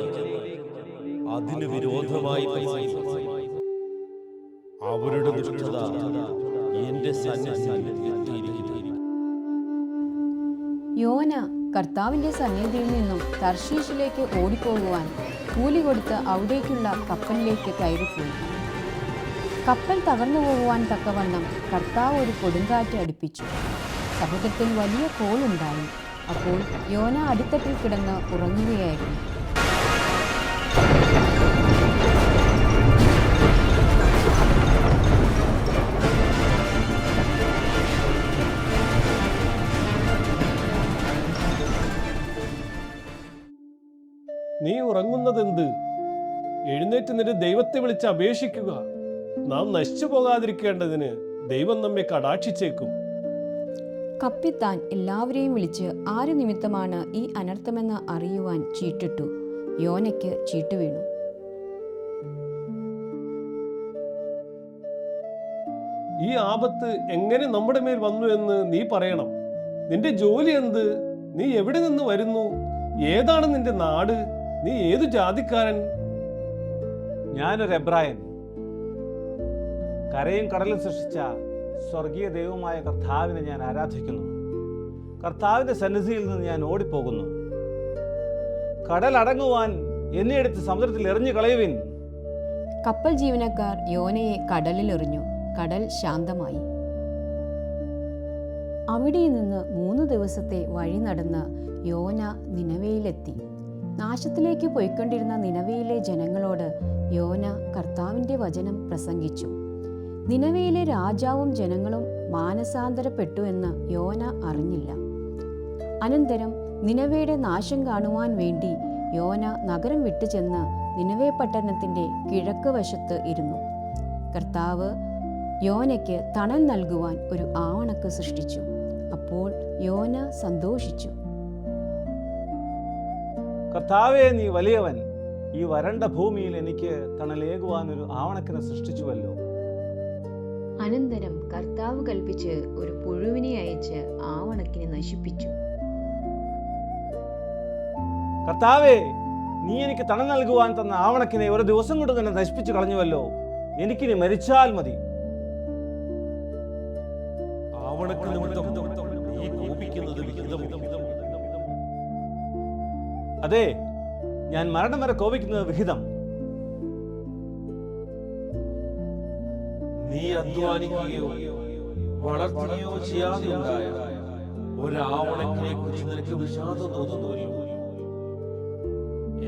അതിന് വിരോധമായി അവരുടെ ദുഷ്ടത എന്റെ സന്നിധിയിൽ എത്തിയിരിക്കുന്നു. യോന കർത്താവിന്റെ സന്നിധിയിൽ നിന്നും തർശീഷിലേക്ക് ഓടിപ്പോകുവാൻ കൂലി കൊടുത്ത് അവിടേക്കുള്ള കപ്പലിലേക്ക് കയറിപ്പോയി. കപ്പൽ തകർന്നു പോകുവാൻ തക്കവണ്ണം കർത്താവ് ഒരു കൊടുങ്കാറ്റ് അടുപ്പിച്ചു. സമുദ്രത്തിൽ വലിയ കോളുണ്ടായി. അപ്പോൾ യോന അടിത്തട്ടിൽ കിടന്ന് ഉറങ്ങുകയായിരുന്നു. നീ ഉറങ്ങുന്നതെന്ത്? എഴുന്നേറ്റ് നിന്റെ ദൈവത്തെ വിളിച്ച് അപേക്ഷിക്കുക. നാം നശിച്ചു പോകാതിരിക്കേണ്ടതിന് ദൈവം നമ്മെ കടാക്ഷിച്ചേക്കും. കപ്പിത്താൻ എല്ലാവരെയും വിളിച്ച് ആര് നിമിത്തമാണ് ഈ അനർത്ഥമെന്ന് അറിയുവാൻ ചീട്ടിട്ടു. യോനയ്ക്ക് ചീട്ട് വീണു. ഈ ആപത്ത് എങ്ങനെ നമ്മുടെ മേൽ വന്നു എന്ന് നീ പറയണം. നിന്റെ ജോലി എന്ത്? നീ എവിടെ നിന്ന് വരുന്നു? ഏതാണ് നിന്റെ നാട്? നീ ഏതു ജാതിക്കാരൻ? ഞാനൊരു എബ്രായൻ. കരയും കടലും സൃഷ്ടിച്ച സ്വർഗീയ ദൈവമായ കർത്താവിനെ ഞാൻ ആരാധിക്കുന്നു. കർത്താവിൻ്റെ സന്നിധിയിൽ നിന്ന് ഞാൻ ഓടിപ്പോകുന്നു. കടൽ അടങ്ങുവാൻ എന്നെ എടുത്ത് സമുദ്രത്തിൽ എറിഞ്ഞു കളയുവിൻ. കപ്പൽ ജീവനക്കാർ യോനയെ കടലിലെറിഞ്ഞു. കടൽ ശാന്തമായി. അവിടെ നിന്ന് 3 ദിവസത്തെ വഴി നടന്ന് യോന നിനവയിലെത്തി. നാശത്തിലേക്ക് പോയിക്കൊണ്ടിരുന്ന നിനവയിലെ ജനങ്ങളോട് യോന കർത്താവിൻ്റെ വചനം പ്രസംഗിച്ചു. നിനവയിലെ രാജാവും ജനങ്ങളും മാനസാന്തരപ്പെട്ടു എന്ന് യോന അറിഞ്ഞില്ല. അനന്തരം നിനവയുടെ നാശം കാണുവാൻ വേണ്ടി യോന നഗരം വിട്ടുചെന്ന് നിനവേ പട്ടണത്തിൻ്റെ കിഴക്ക് വശത്ത് ഇരുന്നു. കർത്താവ് യോനയ്ക്ക് തണൽ നൽകുവാൻ ഒരു ആവണക്ക് സൃഷ്ടിച്ചു. അപ്പോൾ യോന സന്തോഷിച്ചു. കർത്താവേ, നീ വലിയവൻ. ഈ വരണ്ട ഭൂമിയിൽ എനിക്ക് തണലേകുവാൻ ഒരു ആവണക്കിനെ സൃഷ്ടിച്ചുവല്ലോ. അനന്തരം കർത്താവ് കൽപ്പിച്ച് ഒരു പുഴുവിനെ അയച്ച് ആവണക്കിനെ നശിപ്പിച്ചു. കർത്താവേ, നീ എനിക്ക് തണൽ നൽകുവാൻ തന്ന ആവണക്കിനെ ഒരു ദിവസം കൊണ്ട് തന്നെ നശിപ്പിച്ചു കളഞ്ഞുവല്ലോ. എനിക്കിനി മരിച്ചാൽ മതി. അതെ, ഞാൻ മരണം വരെ കോപിക്കുന്നത് വിഹിതം. നീ അധ്വാനിക്കുകയോ വളർത്തുകയോ ചെയ്യാതെ ഉണ്ടായ ഒരാവണക്കിനെ കുറിച്ച് നിനക്ക് വിഷാദം തോന്നുന്നുവല്ലോ.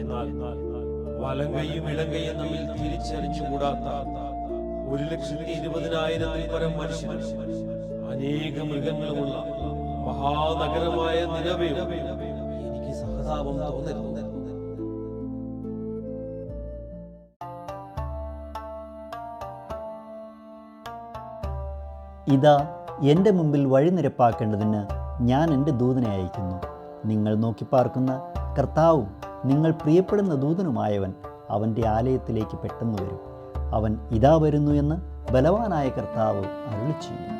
എന്നാൽ വലങ്കയും ഇടങ്കയും തമ്മിൽ തിരിച്ചറിഞ്ഞുകൂടാത്ത 1,20,000 പരം മനുഷ്യർ, അനേക മൃഗങ്ങളുമുള്ള മഹാനഗരമായ നിനവയോ എനിക്ക് സഹതാപം തോന്നരുത്. ഇതാ എൻ്റെ മുമ്പിൽ വഴിനിരപ്പാക്കേണ്ടതിന് ഞാൻ എൻ്റെ ദൂതനെ അയക്കുന്നു. നിങ്ങൾ നോക്കിപ്പാർക്കുന്ന കർത്താവും നിങ്ങൾ പ്രിയപ്പെടുന്ന ദൂതനുമായവൻ അവൻ്റെ ആലയത്തിലേക്ക് പെട്ടെന്ന് വരും. അവൻ ഇതാ വരുന്നു എന്ന് ബലവാനായ കർത്താവ് അരുളിച്ചെയ്യും.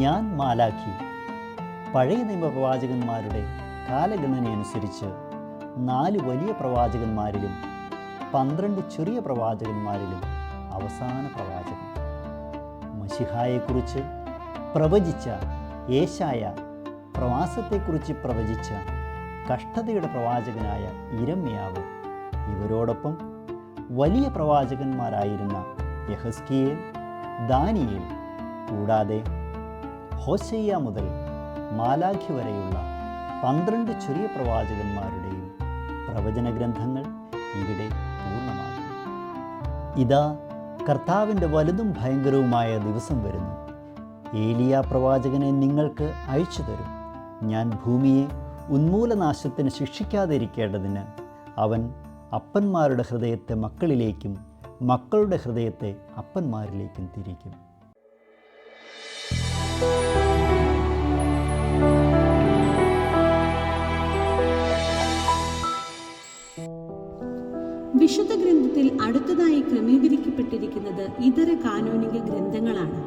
ഞാൻ മാലാഖി പഴയ നിയമ പ്രവാചകന്മാരുടെ കാലഗണനയനുസരിച്ച് 4 വലിയ പ്രവാചകന്മാരിലും 12 ചെറിയ പ്രവാചകന്മാരിലും അവസാന പ്രവാചകൻ. മശിഹായെക്കുറിച്ച് പ്രവചിച്ച യേശായ, പ്രവാസത്തെക്കുറിച്ച് പ്രവചിച്ച കഷ്ടതയുടെ പ്രവാചകനായ ഇരമ്യാവ്, ഇവരോടൊപ്പം വലിയ പ്രവാചകന്മാരായിരുന്ന യെഹസ്കേൽ, ദാനിയേൽ, കൂടാതെ ഹോശയ്യ മുതൽ മാലാഖി വരെയുള്ള 12 ചെറിയ പ്രവാചകന്മാരുടെയും പ്രവചന ഗ്രന്ഥങ്ങൾ ഇവിടെ പൂർണ്ണമാകും. ഇതാ കർത്താവിൻ്റെ വലുതും ഭയങ്കരവുമായ ദിവസം വരുന്നു. ഏലിയ പ്രവാചകനെ നിങ്ങൾക്ക് അയച്ചു തരും. ഞാൻ ഭൂമിയെ ഉന്മൂലനാശത്തിന് ശിക്ഷിക്കാതിരിക്കേണ്ടതിന് അവൻ അപ്പന്മാരുടെ ഹൃദയത്തെ മക്കളിലേക്കും മക്കളുടെ ഹൃദയത്തെ അപ്പന്മാരിലേക്കും തിരിക്കും. വിശുദ്ധ ഗ്രന്ഥത്തിൽ അടുത്തതായി ക്രമീകരിക്കപ്പെട്ടിരിക്കുന്നത് ഇതര കാനോനിക ഗ്രന്ഥങ്ങളാണ്.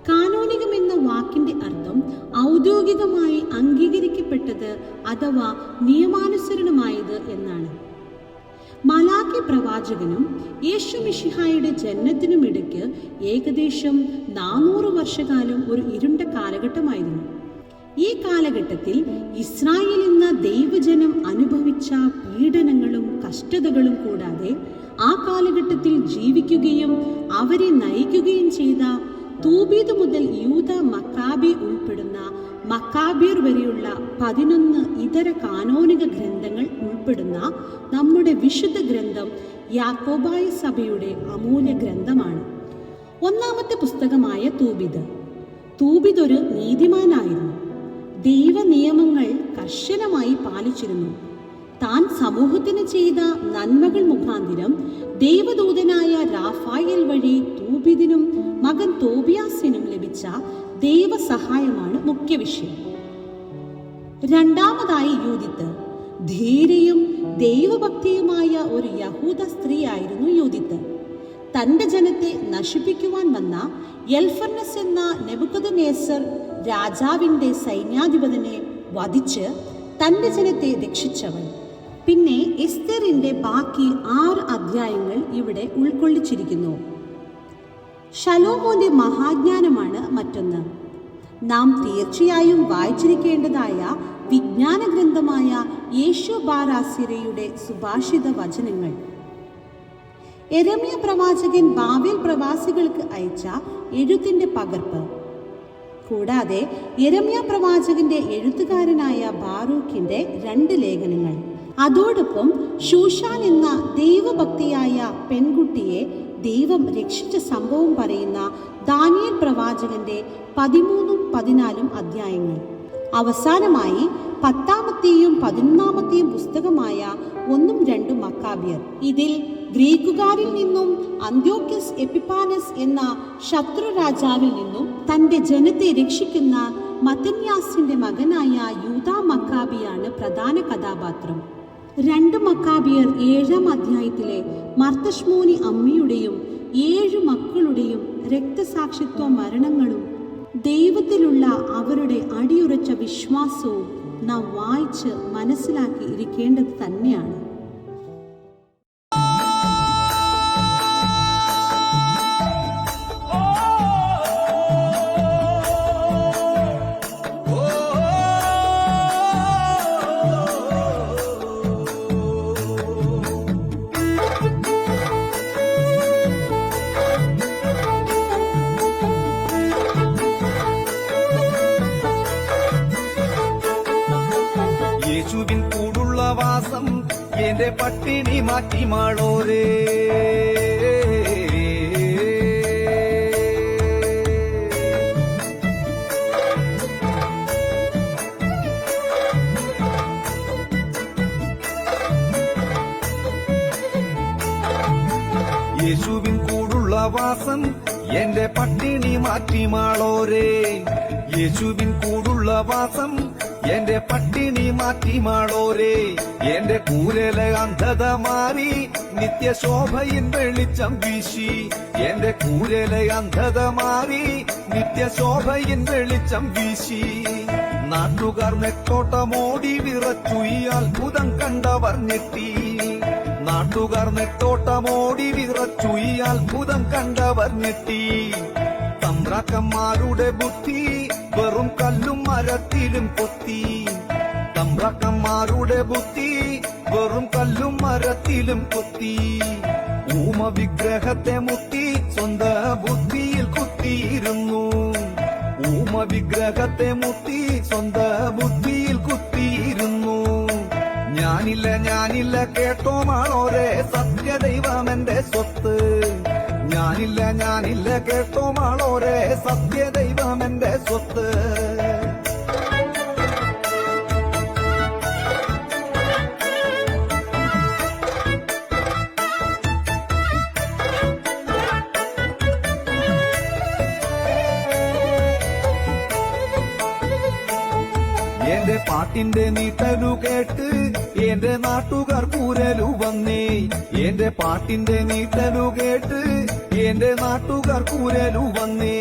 കാനോനികം എന്ന വാക്കിന്റെ അർത്ഥം ഔദ്യോഗികമായി അംഗീകരിക്കപ്പെട്ടത് അഥവാ നിയമാനുസരണമായത് എന്നാണ്. മലാക്കി പ്രവാചകനും യേശു മിശിഹായുടെ ജനനത്തിനുമിടയ്ക്ക് ഏകദേശം 400 വർഷക്കാലം ഒരു ഇരുണ്ട കാലഘട്ടമായിരുന്നു. ഈ കാലഘട്ടത്തിൽ ഇസ്രായേൽ എന്ന ദൈവജനം അനുഭവിച്ച പീഡനങ്ങളും കഷ്ടതകളും കൂടാതെ ആ കാലഘട്ടത്തിൽ ജീവിക്കുകയും അവരെ നയിക്കുകയും ചെയ്ത തൂബീത് മുതൽ യൂദ മക്കാബി ഉൾപ്പെടുന്ന മക്കാബിയർ വരെയുള്ള 11 ഇതര കാനോനിക ഗ്രന്ഥങ്ങൾ ഉൾപ്പെടുന്ന നമ്മുടെ വിശുദ്ധ ഗ്രന്ഥം യാക്കോബായ സഭയുടെ അമൂല്യ ഗ്രന്ഥമാണ്. ഒന്നാമത്തെ പുസ്തകമായ തൂബിത്. തൂബിത് ഒരു നീതിമാനായിരുന്നു. ദൈവ നിയമങ്ങൾ കർശനമായി പാലിച്ചിരുന്നു. താൻ സമൂഹത്തിന് ചെയ്ത നന്മകൾ മുഖാന്തിരം ദൈവദൂതനായ റാഫായേൽ വഴി തൂബിതിനും മകൻ തോബിയാസിനും ലഭിച്ച ദൈവസഹായമാണ് മുഖ്യ വിഷയം. രണ്ടാമതായി യൂദിത്ത്. ധീരയും ദൈവഭക്തിയുമായ ഒരു യഹൂദ സ്ത്രീയായിരുന്നു യൂദിത്ത്. തൻ്റെ ജനത്തെ നശിപ്പിക്കുവാൻ വന്ന എൽഫർനസ് എന്ന നെബൂഖദ്നേസർ രാജാവിൻ്റെ സൈന്യാധിപതിനെ വധിച്ച് തൻ്റെ ജനത്തെ രക്ഷിച്ചവൻ. പിന്നെ എസ്തറിൻ്റെ ബാക്കി 6 അധ്യായങ്ങൾ ഇവിടെ ഉൾക്കൊള്ളിച്ചിരിക്കുന്നു. ശലോമോന്റെ മഹാജ്ഞാനമാണ് മറ്റൊന്ന്. നാം തീർച്ചയായും വായിച്ചിരിക്കേണ്ടതായ വിജ്ഞാന ഗ്രന്ഥമായ യേശുബാരാസിരയുടെ സുഭാഷിത വചനങ്ങൾ. യെരമ്യ പ്രവാചകൻ ബാബേൽ പ്രവാസികൾക്ക് അയച്ച എഴുത്തിന്റെ പകർപ്പ്, കൂടാതെ യെരമ്യ പ്രവാചകന്റെ എഴുത്തുകാരനായ ബാറൂക്കിന്റെ 2 ലേഖനങ്ങൾ, അതോടൊപ്പം ശൂഷാൻ എന്ന ദൈവഭക്തിയായ പെൺകുട്ടിയെ ദൈവം രക്ഷിച്ച സംഭവം പറയുന്ന ദാനിയേൽ പ്രവാചകന്റെ 13ഉം 14ഉം അധ്യായങ്ങൾ. അവസാനമായി 10ാമത്തെയും 11ാമത്തെയും പുസ്തകമായ 1ഉം 2ഉം മക്കാബിയർ. ഇതിൽ ഗ്രീക്കുകാരിൽ നിന്നും അന്ത്യോക്യസ് എപ്പിഫാനസ് എന്ന ശത്രു രാജാവിൽ നിന്നും തൻ്റെ ജനത്തെ രക്ഷിക്കുന്ന മത്തന്യാസിന്റെ മകനായ യൂദാ മക്കാബിയാണ് പ്രധാന കഥാപാത്രം. 2 മക്കാബിയർ 7ാം അധ്യായത്തിലെ മർത്തശ്മോനി അമ്മയുടെയും 7 മക്കളുടെയും രക്തസാക്ഷിത്വ മരണങ്ങളും ദൈവത്തിലുള്ള അവരുടെ അടിയുറച്ച വിശ്വാസവും നാം വായിച്ച് മനസ്സിലാക്കി ഇരിക്കേണ്ടത് തന്നെയാണ്. യേശുവിൻ കൂടുള്ള വാസം എന്റെ പട്ടിണി മാറ്റി മാളോരേ. യേശുവിൻ കൂടുള്ള വാസം എന്റെ പട്ടിണി മാറ്റി മാളോരേ. യേശുവിൻ കൂടുള്ള വാസം എന്റെ പട്ടിണി മാറ്റി മാളോരേ. എന്റെ കൂരല അന്ധത മാറി നിത്യശോഭയിൻ വെളിച്ചം വീശി. എന്റെ കൂരല അന്ധത മാറി നിത്യശോഭയിൻ വെളിച്ചം വീശി. നാട്ടുകാർ നെട്ടോട്ടമോടി വിറച്ചു, ഈ അത്ഭുതം കണ്ടവർ ഞെട്ടി. നാട്ടുകാർ നെട്ടോട്ടമോടി വിറച്ചു, ഈ അത്ഭുതം കണ്ടവർ ഞെട്ടി. തമ്പ്രാക്കന്മാരുടെ ബുദ്ധി വെറും കല്ലും മരത്തിലും കൊത്തി. തമ്പ്രാക്കന്മാരുടെ ബുദ്ധി വെറും കല്ലും മരത്തിലും കൊത്തി. ഊമ വിഗ്രഹത്തെ മുത്തി സ്വന്തം ബുദ്ധിയിൽ കുത്തിയിരുന്നു. ഊമ വിഗ്രഹത്തെ മുത്തി സ്വന്തം ബുദ്ധിയിൽ കുത്തിയിരുന്നു. ഞാനില്ല ഞാനില്ല കേട്ടോ മാളോരെ, സത്യദൈവം എന്റെ സ്വത്ത്. ഞാനില്ല ഞാനില്ല കേട്ടോ മാളോരെ, സത്യദൈവം എന്റെ സ്വത്ത്. എന്റെ പാട്ടിന്റെ നീട്ടലു കേട്ട് എന്റെ നാട്ടുകാർ കൂരലു വന്നേ. എന്റെ പാട്ടിന്റെ നീട്ടലു കേട്ട് എന്റെ നാട്ടുകാർ കൂരലു വന്നേ.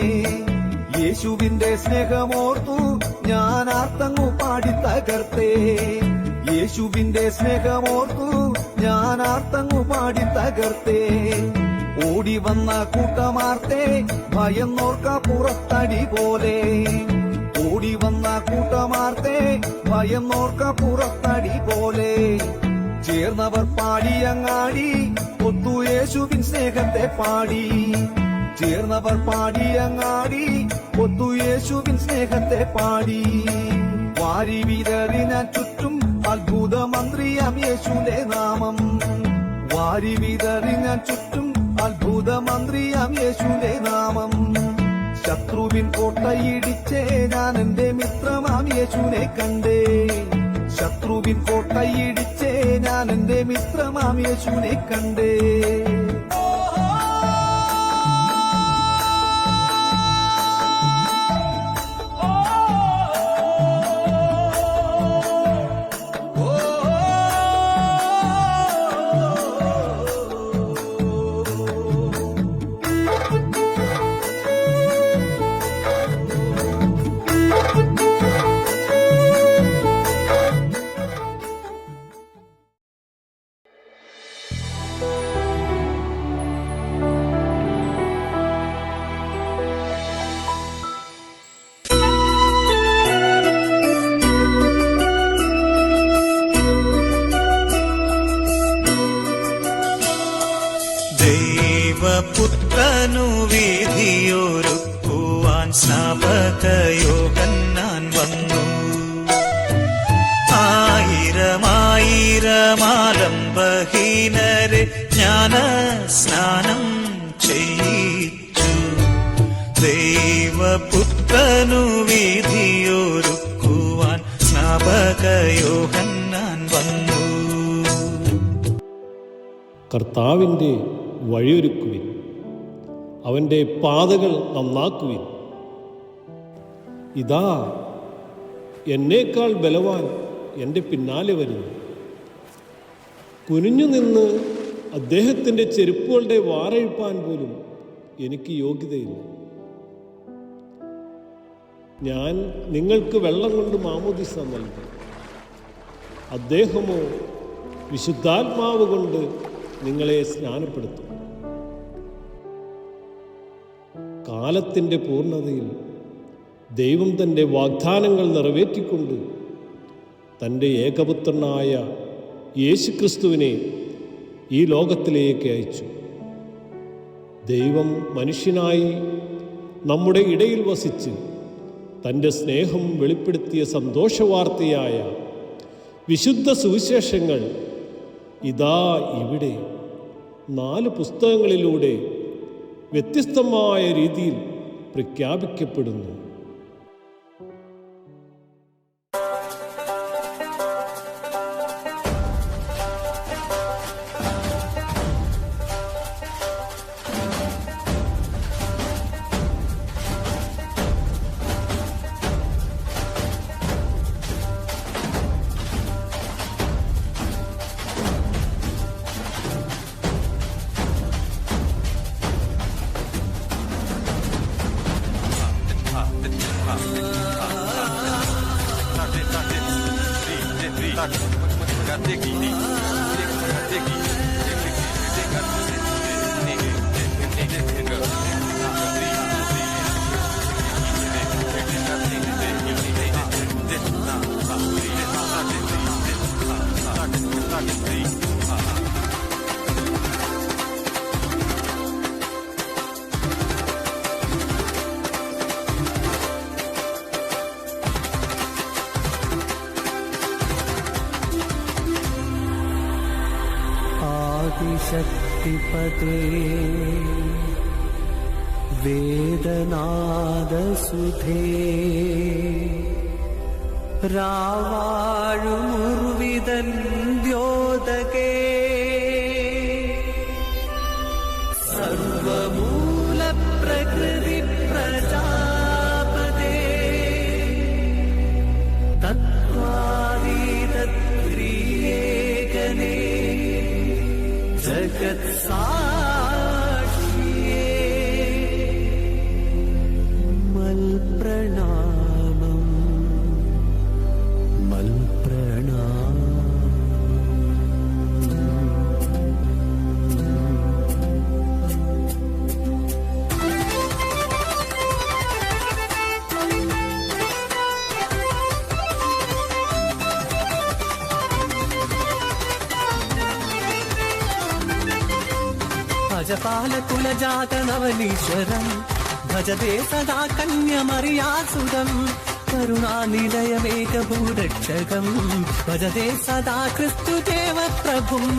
യേശുവിന്റെ സ്നേഹമോർത്തു ഞാൻ ആർത്തങ്ങു പാടി തകർത്തേ. യേശുവിന്റെ സ്നേഹമോർത്തു ഞാൻ ആർത്തങ്ങു പാടി തകർത്തേ. ഓടി വന്ന കൂട്ടമാർത്തേ ഭയന്നോർക്ക പുറത്തടി പോലെ. ഓടി വന്ന കൂട്ടമാർത്തേ ഭയന്നോർക്ക പുറത്തടി പോലെ. ചേർന്നവർ പാടിയങ്ങാടി ഒത്തു യേശുവിൻ സ്നേഹത്തെ പാടി. ചേർന്നവർ പാടിയങ്ങാടി ഒത്തു യേശുവിൻ സ്നേഹത്തെ പാടി. വാരി വിതറി ഞാൻ ചുറ്റും അത്ഭുത മന്ത്രിയാം യേശുവിന്റെ നാമം. വാരി വിതറി ഞാൻ ചുറ്റും അത്ഭുത മന്ത്രിയാം യേശുവിന്റെ നാമം. ശത്രുവിൻ കോട്ടയിടിച്ചേ ഞാൻ എന്റെ മിത്രമാം യേശുവിനെ കണ്ടേ. ശത്രുവിൻ കോട്ടയിടിച്ചേ ഞാൻ എന്റെ മിത്രമാം യേശുവിനെ കണ്ടേ. വീതിയൊരുക്കുവാൻ സ്നാപകയോഹന്നാൻ വന്നു. ആയിരമായിരമാലംബഹീനരെ ജ്ഞാന സ്നാനം ചെയ്യിച്ചു. ദൈവപുത്രനു വീതിയൊരുക്കുവാൻ സ്നാപകയോഹന്നാൻ വന്നു. കർത്താവിൻ്റെ വഴിയൊരുക്കുവിൻ, അവൻ്റെ പാതകൾ നന്നാക്കുവിൻ. ഇതാ എന്നേക്കാൾ ബലവാൻ എൻ്റെ പിന്നാലെ വരുന്നു. കുനിഞ്ഞു നിന്ന് അദ്ദേഹത്തിൻ്റെ ചെരുപ്പുകളുടെ വാറഴിപ്പാൻ പോലും എനിക്ക് യോഗ്യതയില്ല. ഞാൻ നിങ്ങൾക്ക് വെള്ളം കൊണ്ട് മാമോദിസ നൽകി, അദ്ദേഹമോ വിശുദ്ധാത്മാവ് കൊണ്ട് നിങ്ങളെ സ്നാനപ്പെടുത്തും. കാലത്തിൻ്റെ പൂർണ്ണതയിൽ ദൈവം തൻ്റെ വാഗ്ദാനങ്ങൾ നിറവേറ്റിക്കൊണ്ട് തൻ്റെ ഏകപുത്രനായ യേശുക്രിസ്തുവിനെ ഈ ലോകത്തിലേക്ക് അയച്ചു. ദൈവം മനുഷ്യനായി നമ്മുടെ ഇടയിൽ വസിച്ച് തൻ്റെ സ്നേഹം വെളിപ്പെടുത്തിയ സന്തോഷവാർത്തയായ വിശുദ്ധ സുവിശേഷങ്ങൾ ഇതാ ഇവിടെ 4 പുസ്തകങ്ങളിലൂടെ വ്യത്യസ്തമായ രീതിയിൽ പ്രഖ്യാപിക്കപ്പെടുന്നു. शक्तिपते वेदनादसुधे रावाळुमुर्विदन् द्योतके सर्वमूलप्रकृतिप्रजापते तत्त्वादितत्क्रियेकने जगत्साक्षिये मल्प्रणामम् भजपालकुलजातनवनीश्वरम् भजते सदा कन्यमर्यासुदम् करुणानिलयमेकभूरक्षकम् भजते सदा क्रिस्तुदेव प्रभुम्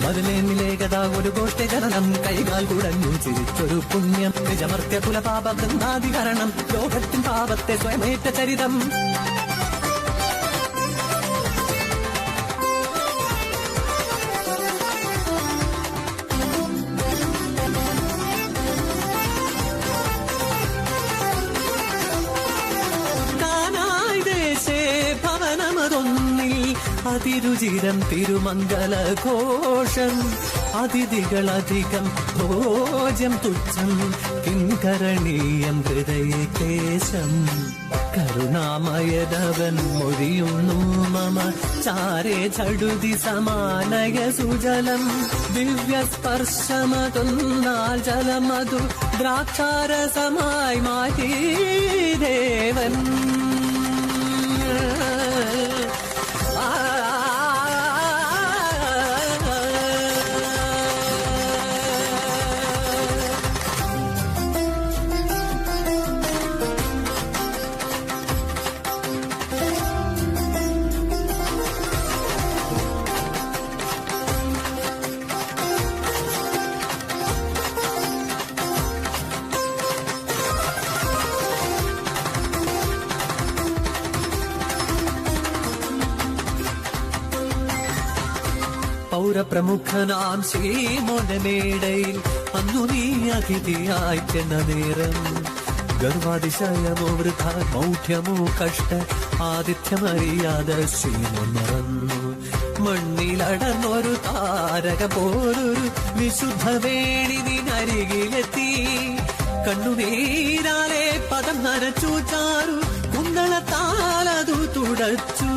മതിലേകഥാ ഒരു ഗോഷ്ഠ ജനനം കൈകാൽ കുടഞ്ഞു ചിരിച്ചൊരു പുണ്യം നിജമർത്യ കുലപാപ വൃന്ദാധികരണം ലോകത്തിൻ പാപത്തെ സ്വയമേറ്റ ചരിതം കാനായ് ദേശേ ഭവനമതൊന്നിൽ അതിരുചിരം തിരുമംഗലഘോഷം അതിഥികളധികം ഭോജ്യം തുച്ഛം കിംകരണീയം ഹൃദയക്ലേശം കരുണാമയദവൻ മൊഴിയുന്നു മമ ചാരേ ചടുതി സമാനയ സുജലം ദിവ്യസ്പർശമതൊന്നാൽ ജലമധു ദ്രാക്ഷാരസമായി മാറ്റി ദേവൻ പൗരപ്രമുഖനാം ശ്രീമോന്റെ മേടയിൽ അന്നു നീ അതിഥിയായി ചെന്ന നേരം ഗർവാതിശയമോ വൃഥ മൗഢ്യമോ കഷ്ട ആതിഥ്യമറിയാതെ ശ്രീമോൻ മറന്നു. മണ്ണിലടന്നൊരു താരക പോലൊരു വിശുദ്ധ വേണി നിനരികിലെത്തി. കണ്ണുനീരാലെ പദം നനച്ചു ചാരു കുന്തളത്താലതു തുടച്ചു.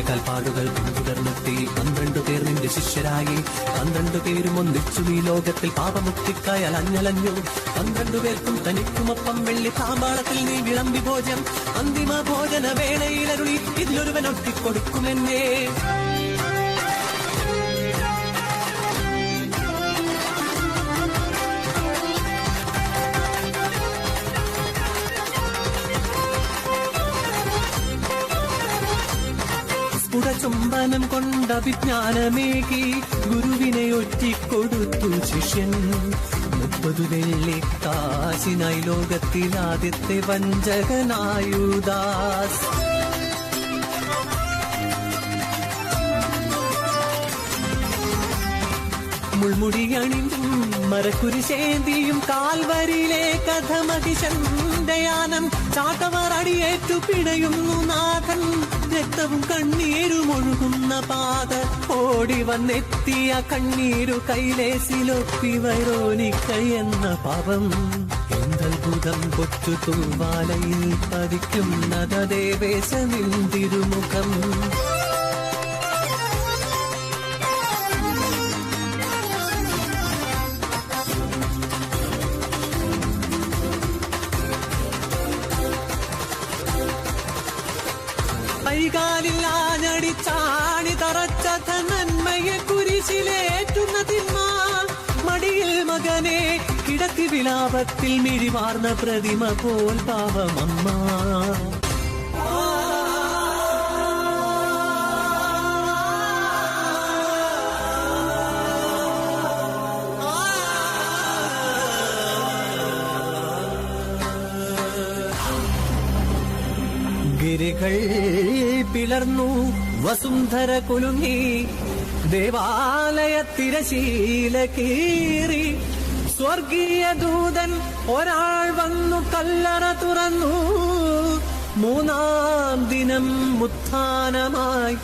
കാൽപ്പാടുകൾ പിന്തുടർന്നെത്തി 12 പേർ നിന്റെ ശിഷ്യരായി. 12 പേരും ഒന്നിച്ചു ഈ ലോകത്തിൽ പാപമുക്തിക്കായി അലഞ്ഞലഞ്ഞു. 12 പേർക്കും തനിക്കുമൊപ്പം വെള്ളി താമ്പാളത്തിൽ നീ വിളമ്പി ഭോജനം. അന്തിമ ഭോജന വേളയിലരുളി ഇതിലൊരുവൻ ഒട്ടിക്കൊടുക്കുമെന്നേ. ചുംബനം കൊണ്ട വിജ്ഞാനമേകി ഗുരുവിനെ ഒറ്റിക്കൊടുത്തു ശിഷ്യൻ. 30 വെള്ളിക്കാശിനായി ലോകത്തിൽ ആദ്യത്തെ വഞ്ചകനായുദാസ്. മുൾമുടിയണിഞ്ഞും മരക്കുരിശേന്തിയും കാൽവരിയിലെ കഥമഹിഷന്തയാനം ചാട്ടവർ അടിയേറ്റു പിടയുന്നു നാഥൻ. രക്തവും കണ്ണീരും ഒഴുകുന്ന പാത ഓടി വന്നെത്തിയ കണ്ണീരു കൈലേസിലൊപ്പി വൈറോനിക്ക എന്ന പാപം. എന്തത്ഭുതം കൊച്ചു തൂവാലയിൽ പതിക്കുന്നതേവേശ നിന്തിരുമുഖം. കൈകാലില്ലാഞ്ഞടിച്ചാണി തറച്ച നന്മയെ കുരിശിലേറ്റുന്ന തിന്മ. മടിയിൽ മകനെ കിടത്തി വിലാപത്തിൽ മിഴിമാർന്ന പ്രതിമ പോൽ പാവമമ്മ. ഗിരികൾ പിളർന്നു വസുന്ധര കുലുങ്ങി. ദേവാലയ തിരശീല കീറി. സ്വർഗീയ ദൂതൻ ഒരാൾ വന്നു കല്ലറ തുറന്നു. 3-ാം ദിനം ഉത്ഥാനമായി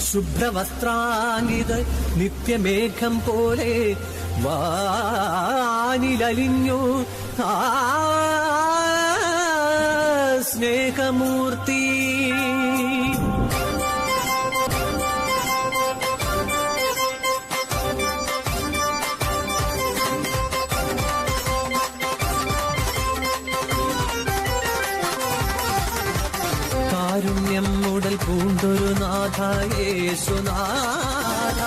ശുഭ്രവസ്ത്രാംഗിത നിത്യമേഘം പോലെ വാനിലലിഞ്ഞു സ്നേഹമൂർത്തി. കാരുണ്യം ഉടൽ പൂണ്ടൊരു നാഥ യേശുനാഥ.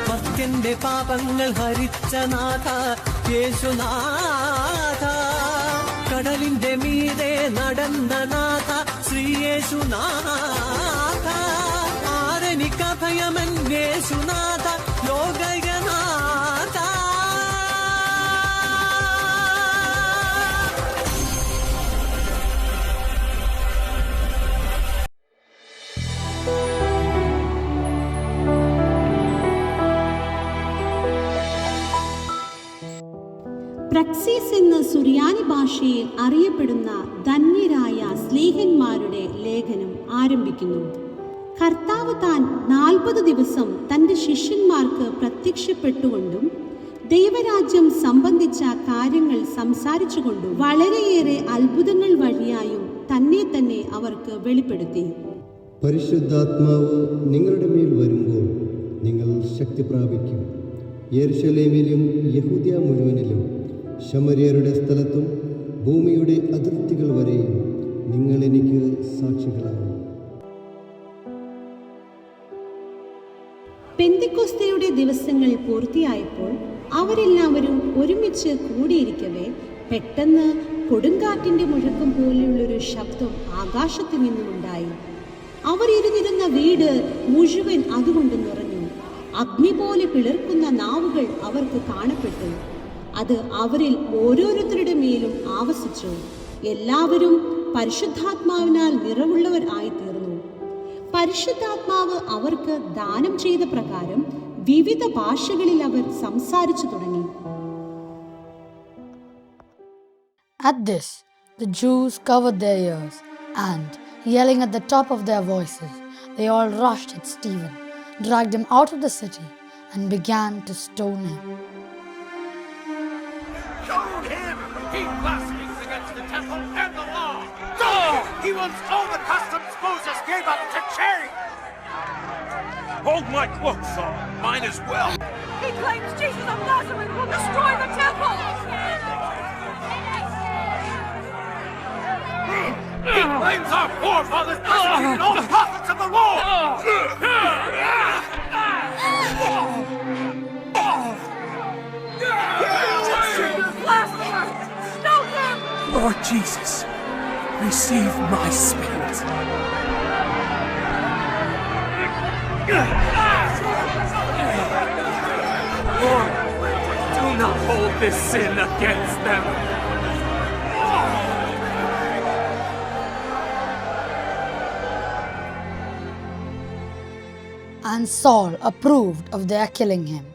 ഭക്തന്റെ പാപങ്ങൾ ഹരിച്ച നാഥ യേശുനാഥ. കടലിന്റെ മീതെ നടന്ന നാഥ ശ്രീയേശുനാഥ. ആരനിക്കഭയമന്വേഷുനാഥ ലോകനാഥ. പ്രക്സീസ് എന്ന് സുറിയാനി ഭാഷയിൽ അറിയപ്പെടുന്ന ധന്യരായ സ്ലീഹന്മാരുടെ ലേഖനം ആരംഭിക്കുന്നു. കർത്താവ് താൻ 40 ദിവസം തൻ്റെ ശിഷ്യന്മാർക്ക് പ്രത്യക്ഷപ്പെട്ടുകൊണ്ടും ദൈവരാജ്യം സംബന്ധിച്ച കാര്യങ്ങൾ സംസാരിച്ചുകൊണ്ടും വളരെയേറെ അത്ഭുതങ്ങൾ വഴിയായും തന്നെ അവർക്ക് വെളിപ്പെടുത്തി. പരിശുദ്ധാത്മാവ് നിങ്ങളുടെ മേൽ വരുമ്പോൾ നിങ്ങൾ ശക്തി പ്രാപിക്കും. യെരുശലേമിലും യഹൂദ്യ മുഴുവനിലും ശമര്യരുടെ സ്ഥലത്തും ഭൂമിയുടെ അതിർത്തികൾ വരെയും നിങ്ങൾ എനിക്ക് സാക്ഷികളാകും. പെന്തിക്കോസ്തയുടെ ദിവസങ്ങൾ പൂർത്തിയായപ്പോൾ അവരെല്ലാവരും ഒരുമിച്ച് കൂടിയിരിക്കവേ പെട്ടെന്ന് കൊടുങ്കാറ്റിന്റെ മുഴക്കം പോലെയുള്ളൊരു ശബ്ദം ആകാശത്തു നിന്നുമുണ്ടായി. അവർ ഇരുന്നിരുന്ന വീട് മുഴുവൻ അതുകൊണ്ട് നിറഞ്ഞു. അഗ്നി പോലെ പിളർക്കുന്ന നാവുകൾ അവർക്ക് കാണപ്പെട്ടു. അത് അവരിൽ ഓരോരുത്തരുടെ മേലും ആവസിച്ചു. എല്ലാവരും പരിശുദ്ധാത്മാവിനാൽ നിറവുള്ളവർ ആയിത്തീർന്നു. പരിശുദ്ധാത്മാവ് അവർക്ക് ദാനം ചെയ്ത പ്രകാരം വിവിധ ഭാഷകളിൽ അവർ സംസാരിച്ചു തുടങ്ങി. At this, the Jews covered their ears and, yelling at the top of their voices, they all rushed at Stephen, dragged him out of the city, and began to stone him. Stone him! He blasphemes against the temple and the law! Stone him! He wants all the customs Moses gave us to change! Hold my cloak, Saul. Mine as well. He claims Jesus of Nazareth will destroy the temple! He claims our forefathers persecuted all the prophets of the Lord! Lord Jesus, receive my spirit. Lord, do not hold this sin against them. And Saul approved of their killing him.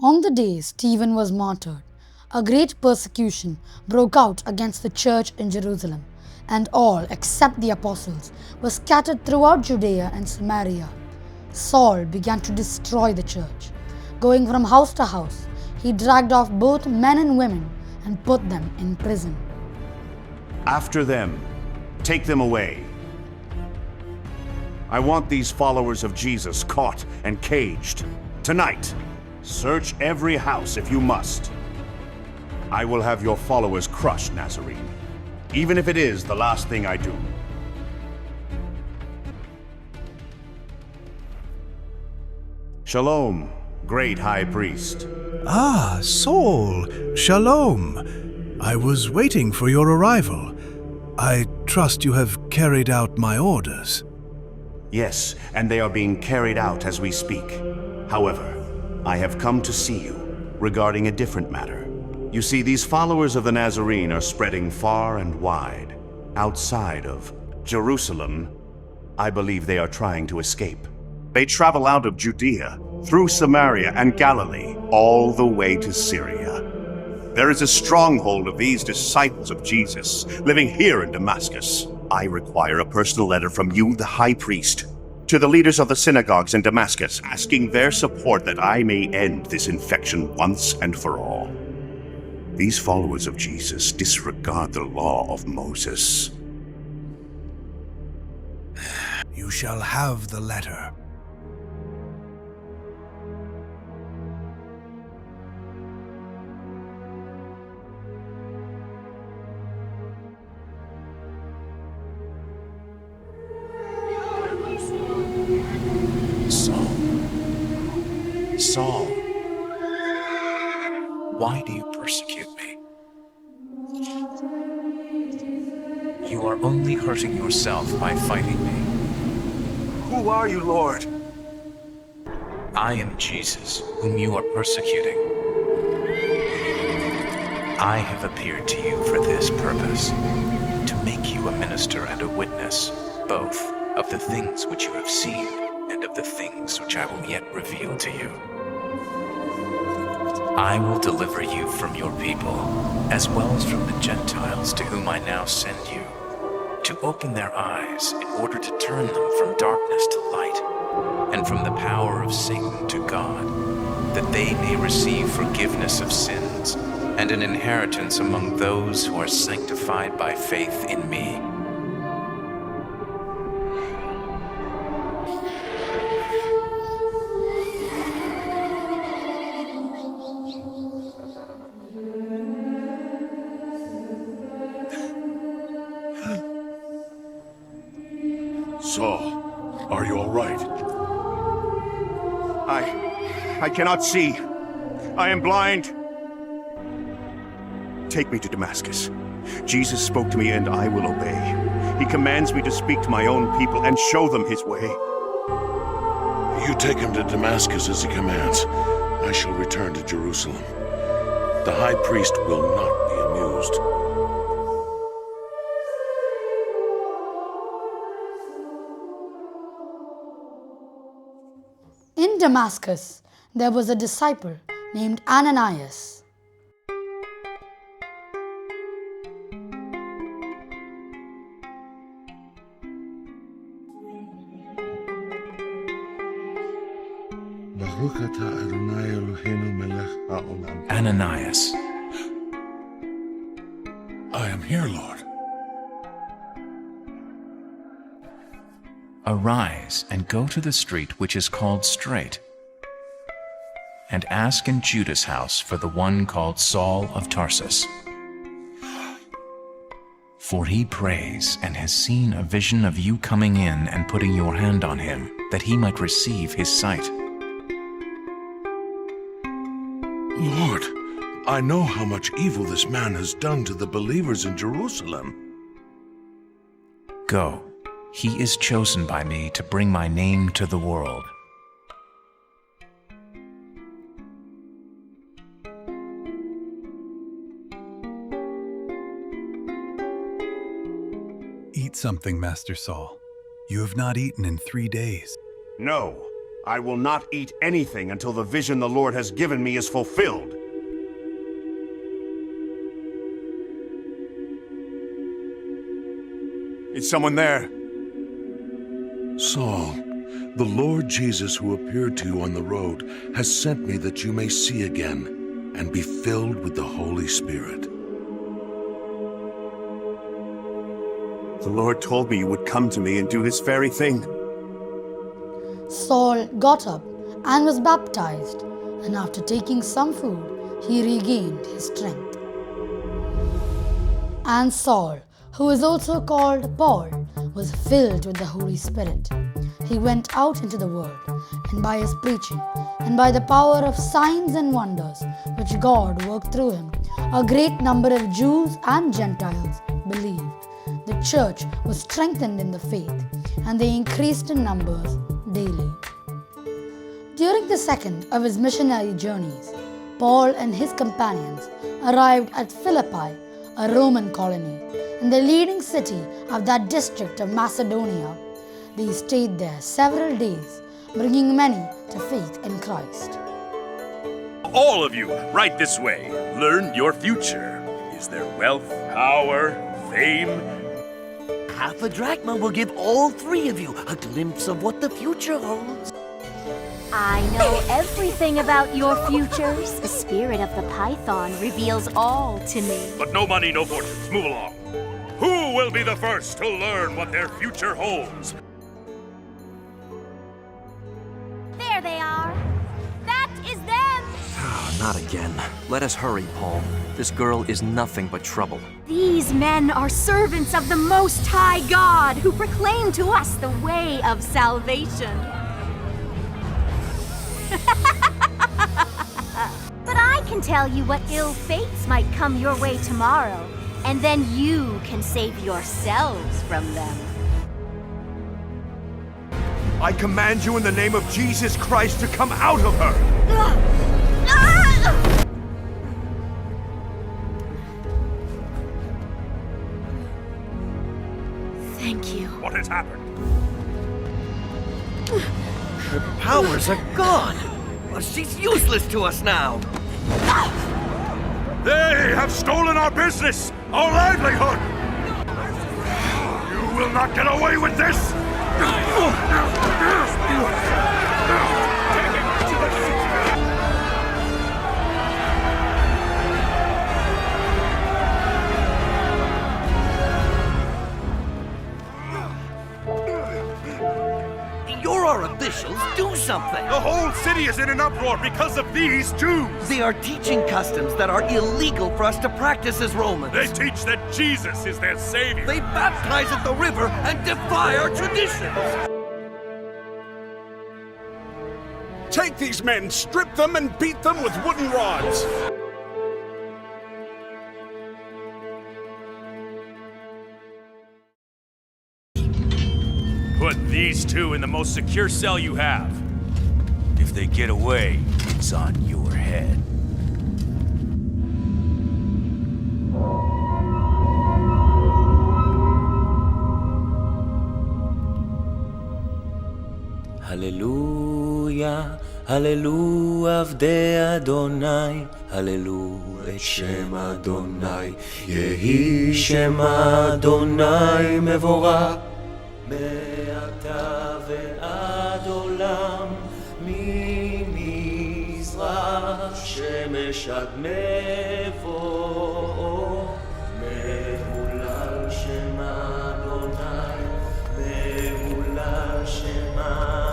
On the day Stephen was martyred, a great persecution broke out against the church in Jerusalem, and all except the apostles were scattered throughout Judea and Samaria. Saul began to destroy the church. Going from house to house, he dragged off both men and women and put them in prison. After them, take them away. I want these followers of Jesus caught and caged. Tonight, search every house if you must. I will have your followers crush Nazarene, even if it is the last thing I do. Shalom, great high priest. Ah, Saul, shalom. I was waiting for your arrival. I trust you have carried out my orders. Yes, and they are being carried out as we speak. However, I have come to see you regarding a different matter. You see, these followers of the Nazarene are spreading far and wide. Outside of Jerusalem, I believe they are trying to escape. They travel out of Judea, through Samaria and Galilee, all the way to Syria. There is a stronghold of these disciples of Jesus living here in Damascus. I require a personal letter from you, the high priest, to the leaders of the synagogues in Damascus, asking their support that I may end this infection once and for all. These followers of Jesus disregard the law of Moses. You shall have the letter. Saul, why do you persecute me? You are only hurting yourself by fighting me. Who are you, Lord? I am Jesus, whom you are persecuting. I have appeared to you for this purpose, to make you a minister and a witness, both of the things which you have seen and of the things which I will yet reveal to you. I will deliver you from your people, as well as from the Gentiles to whom I now send you, to open their eyes in order to turn them from darkness to light, and from the power of Satan to God, that they may receive forgiveness of sins and an inheritance among those who are sanctified by faith in me. Saul, are you all right? I cannot see. I am blind. Take me to Damascus. Jesus spoke to me and I will obey. He commands me to speak to my own people and show them his way. You take him to Damascus as he commands. I shall return to Jerusalem. The high priest will not be amused. In Damascus, there was a disciple named Ananias. Ananias. I am here, Lord. Arise and go to the street which is called Straight, and ask in Judas' house for the one called Saul of Tarsus. For he prays and has seen a vision of you coming in and putting your hand on him, that he might receive his sight. Lord, I know how much evil this man has done to the believers in Jerusalem. Go, he is chosen by me to bring my name to the world. Eat something, Master Saul. You have not eaten in 3 days. No, I will not eat anything until the vision the Lord has given me is fulfilled. Is someone there? Saul, the Lord Jesus who appeared to you on the road has sent me that you may see again and be filled with the Holy Spirit. The Lord told me you would come to me and do this very thing. Saul got up and was baptized, and after taking some food, he regained his strength. And Saul, who is also called Paul, was filled with the Holy Spirit. He went out into the world, and by his preaching, and by the power of signs and wonders which God worked through him, a great number of Jews and Gentiles believed. The church was strengthened in the faith, and they increased in numbers daily. During the second of his missionary journeys, Paul and his companions arrived at Philippi, a Roman colony, in the leading city of that district of Macedonia. They stayed there several days, bringing many to faith in Christ. All of you, right this way. Learn your future. Is there wealth, power, fame? Half a drachma will give all three of you a glimpse of what the future holds. I know everything about your futures. The spirit of the python reveals all to me. But no money, no fortunes. Move along. Who will be the first to learn what their future holds? There they are. That is them. Not again. Let us hurry, Paul. This girl is nothing but trouble. These men are servants of the Most High God who proclaim to us the way of salvation. But I can tell you what ill fates might come your way tomorrow, and then you can save yourselves from them. I command you in the name of Jesus Christ to come out of her! Thank you. What has happened? Her powers are gone. She's useless to us now. They have stolen our business, our livelihood! You will not get away with this! You're our officials. Do something. The whole city is in an uproar because of these Jews. They are teaching customs that are illegal for us to practice as Romans. They teach that Jesus is their savior. They baptize at the river and defy our traditions. Take these men, strip them, and beat them with wooden rods. Put these two in the most secure cell you have. If they get away, it's on your head. Hallelujah, hallelujah, avdei Adonai, hallelujah, et Shem Adonai, yehi Shem Adonai mevorach, me'ata ve'ad olam, mimizrach, shemesh ad mevo, mehulal Shem Adonai, mehulal Shem Adonai,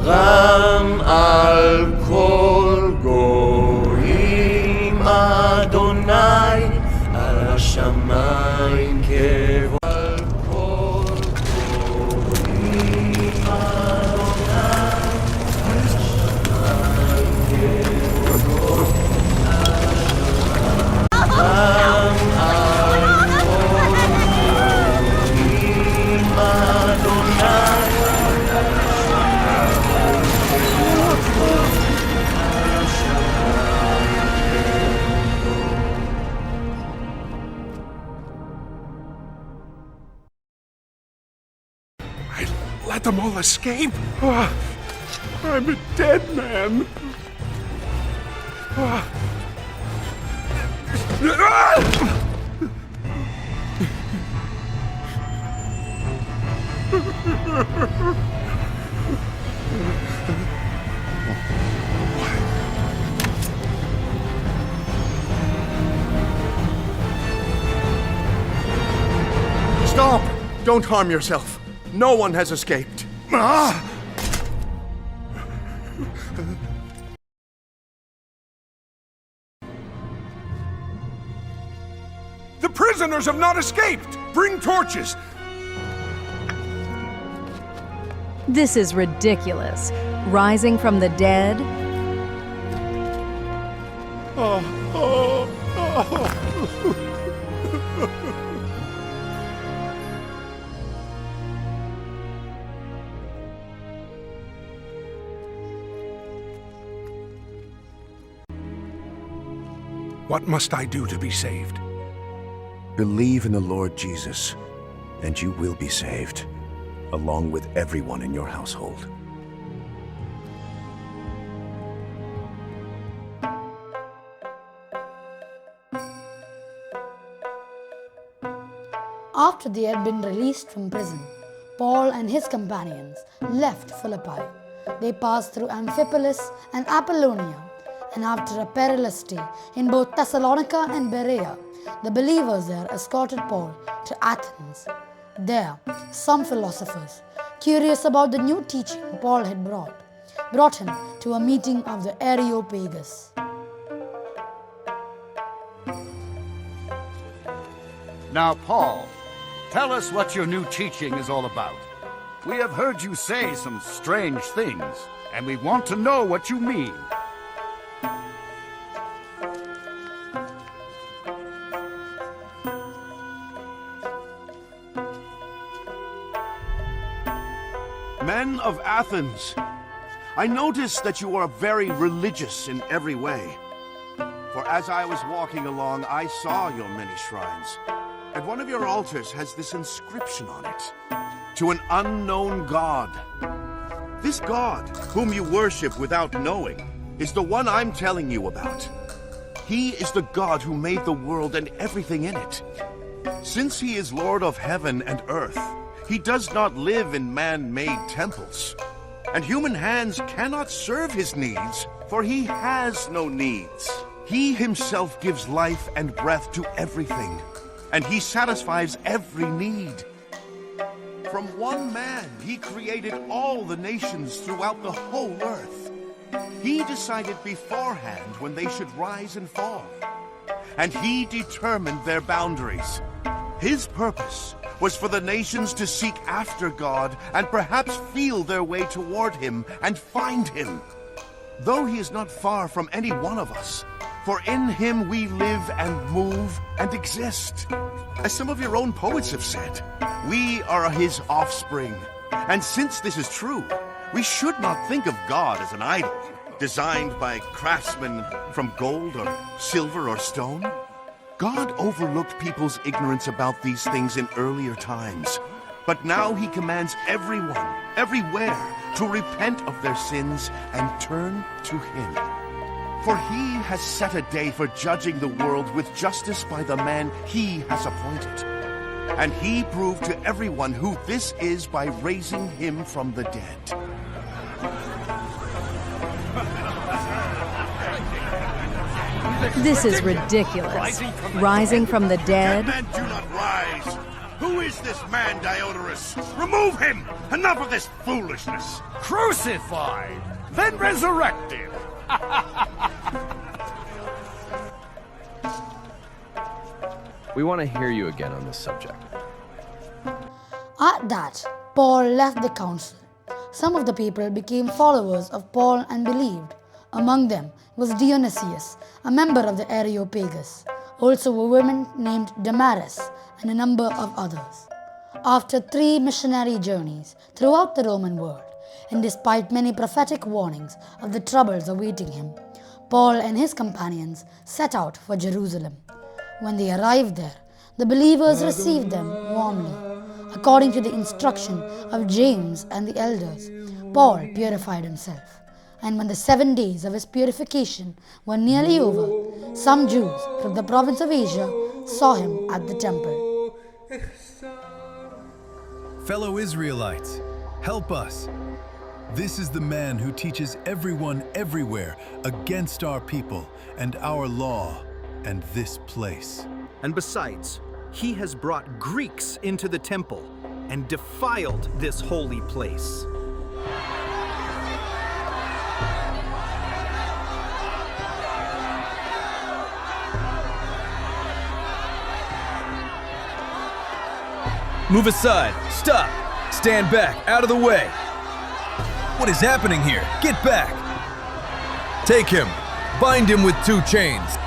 Ram al kol goyim Adonai, al hashamayim kevo. Let them all escape? I'm a dead man. Stop! Don't harm yourself. No one has escaped. The prisoners have not escaped! Bring torches! This is ridiculous. Rising from the dead? What must I do to be saved? Believe in the Lord Jesus, and you will be saved, along with everyone in your household. After they had been released from prison, Paul and his companions left Philippi. They passed through Amphipolis and Apollonia, and after a perilous stay in both Thessalonica and Berea, the believers there escorted Paul to Athens. There, some philosophers, curious about the new teaching Paul had brought him to a meeting of the Areopagus. Now, Paul, tell us what your new teaching is all about. We have heard you say some strange things, and we want to know what you mean. Men of Athens, I notice that you are very religious in every way. For as I was walking along, I saw your many shrines, and one of your altars has this inscription on it: to an unknown God. This God, whom you worship without knowing, is the one I'm telling you about. He is the God who made the world and everything in it. Since he is Lord of heaven and earth, he does not live in man-made temples, and human hands cannot serve his needs, for he has no needs. He himself gives life and breath to everything, and he satisfies every need. From one man, he created all the nations throughout the whole earth. He decided beforehand when they should rise and fall. And he determined their boundaries. His purpose was for the nations to seek after God and perhaps feel their way toward him and find him. Though he is not far from any one of us, for in him we live and move and exist. As some of your own poets have said, we are his offspring. And since this is true, we should not think of God as an idol, designed by craftsmen from gold or silver or stone. God overlooked people's ignorance about these things in earlier times. But now he commands everyone, everywhere, to repent of their sins and turn to him. For he has set a day for judging the world with justice by the man he has appointed. And he proved to everyone who this is by raising him from the dead. This is ridiculous. Rising from the dead? Dead men do not rise. Who is this man, Diodorus? Remove him! Enough of this foolishness! Crucified, then resurrected. We want to hear you again on this subject. At that, Paul left the council. Some of the people became followers of Paul and believed. Among them was Dionysius, a member of the Areopagus, also a woman named Damaris, and a number of others. After 3 missionary journeys throughout the Roman world, and despite many prophetic warnings of the troubles awaiting him, Paul and his companions set out for Jerusalem. When they arrived there, the believers received them warmly. According to the instruction of James and the elders, Paul purified himself. And when the 7 days of his purification were nearly over, some Jews from the province of Asia saw him at the temple. Fellow Israelites, help us. This is the man who teaches everyone everywhere against our people and our law and this place. And besides, he has brought Greeks into the temple and defiled this holy place. Move aside. Stop. Stand back. Out of the way. What is happening here? Get back. Take him. Bind him with 2 chains.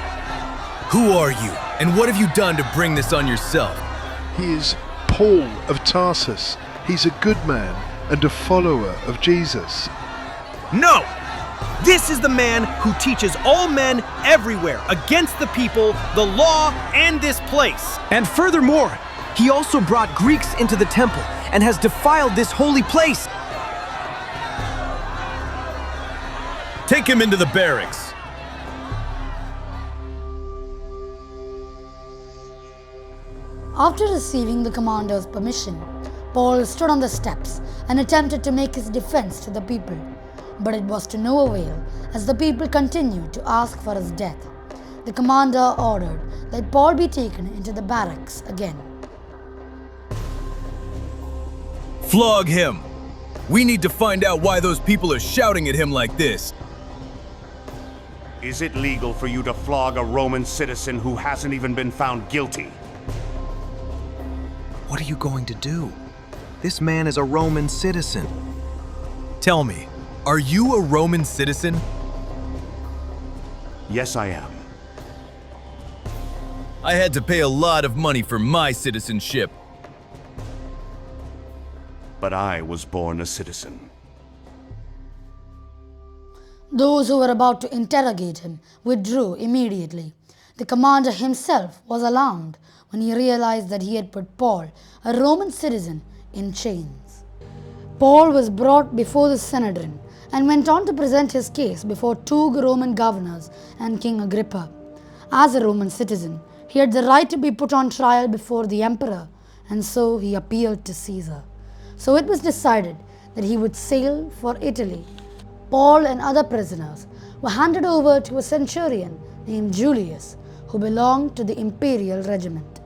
Who are you? And what have you done to bring this on yourself? He is Paul of Tarsus. He's a good man and a follower of Jesus. No! This is the man who teaches all men everywhere against the people, the law, and this place. And furthermore, he also brought Greeks into the temple and has defiled this holy place. Take him into the barracks. After receiving the commander's permission, Paul stood on the steps and attempted to make his defense to the people. But it was to no avail, as the people continued to ask for his death. The commander ordered that Paul be taken into the barracks again. Flog him. We need to find out why those people are shouting at him like this. Is it legal for you to flog a Roman citizen who hasn't even been found guilty? What are you going to do? This man is a Roman citizen. Tell me, are you a Roman citizen? Yes, I am. I had to pay a lot of money for my citizenship. But I was born a citizen. Those who were about to interrogate him withdrew immediately. The commander himself was alarmed when he realized that he had put Paul, a Roman citizen, in chains. Paul was brought before the Sanhedrin and went on to present his case before 2 Roman governors and King Agrippa. As a Roman citizen, he had the right to be put on trial before the emperor, and so he appealed to Caesar. So it was decided that he would sail for Italy. Paul and other prisoners were handed over to a centurion named Julius, who belonged to the imperial regiment.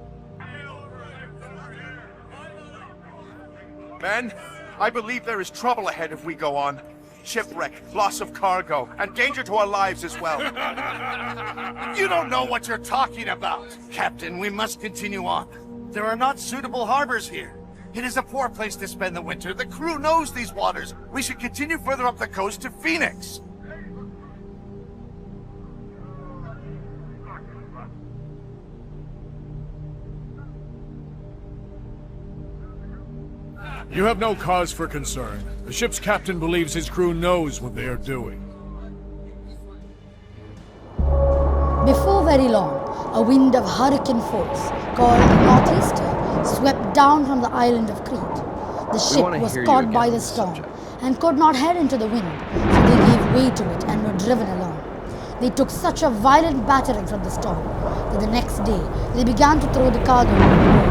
Men, I believe there is trouble ahead if we go on. Shipwreck, loss of cargo, and danger to our lives as well. You don't know what you're talking about. Captain, we must continue on. There are not suitable harbors here. It is a poor place to spend the winter. The crew knows these waters. We should continue further up the coast to Phoenix. You have no cause for concern. The ship's captain believes his crew knows what they are doing. Before very long, a wind of hurricane force called the Northeaster swept down from the island of Crete. The ship was caught by the storm and could not head into the wind, so they gave way to it and were driven along. They took such a violent battering from the storm that the next day they began to throw the cargo overboard.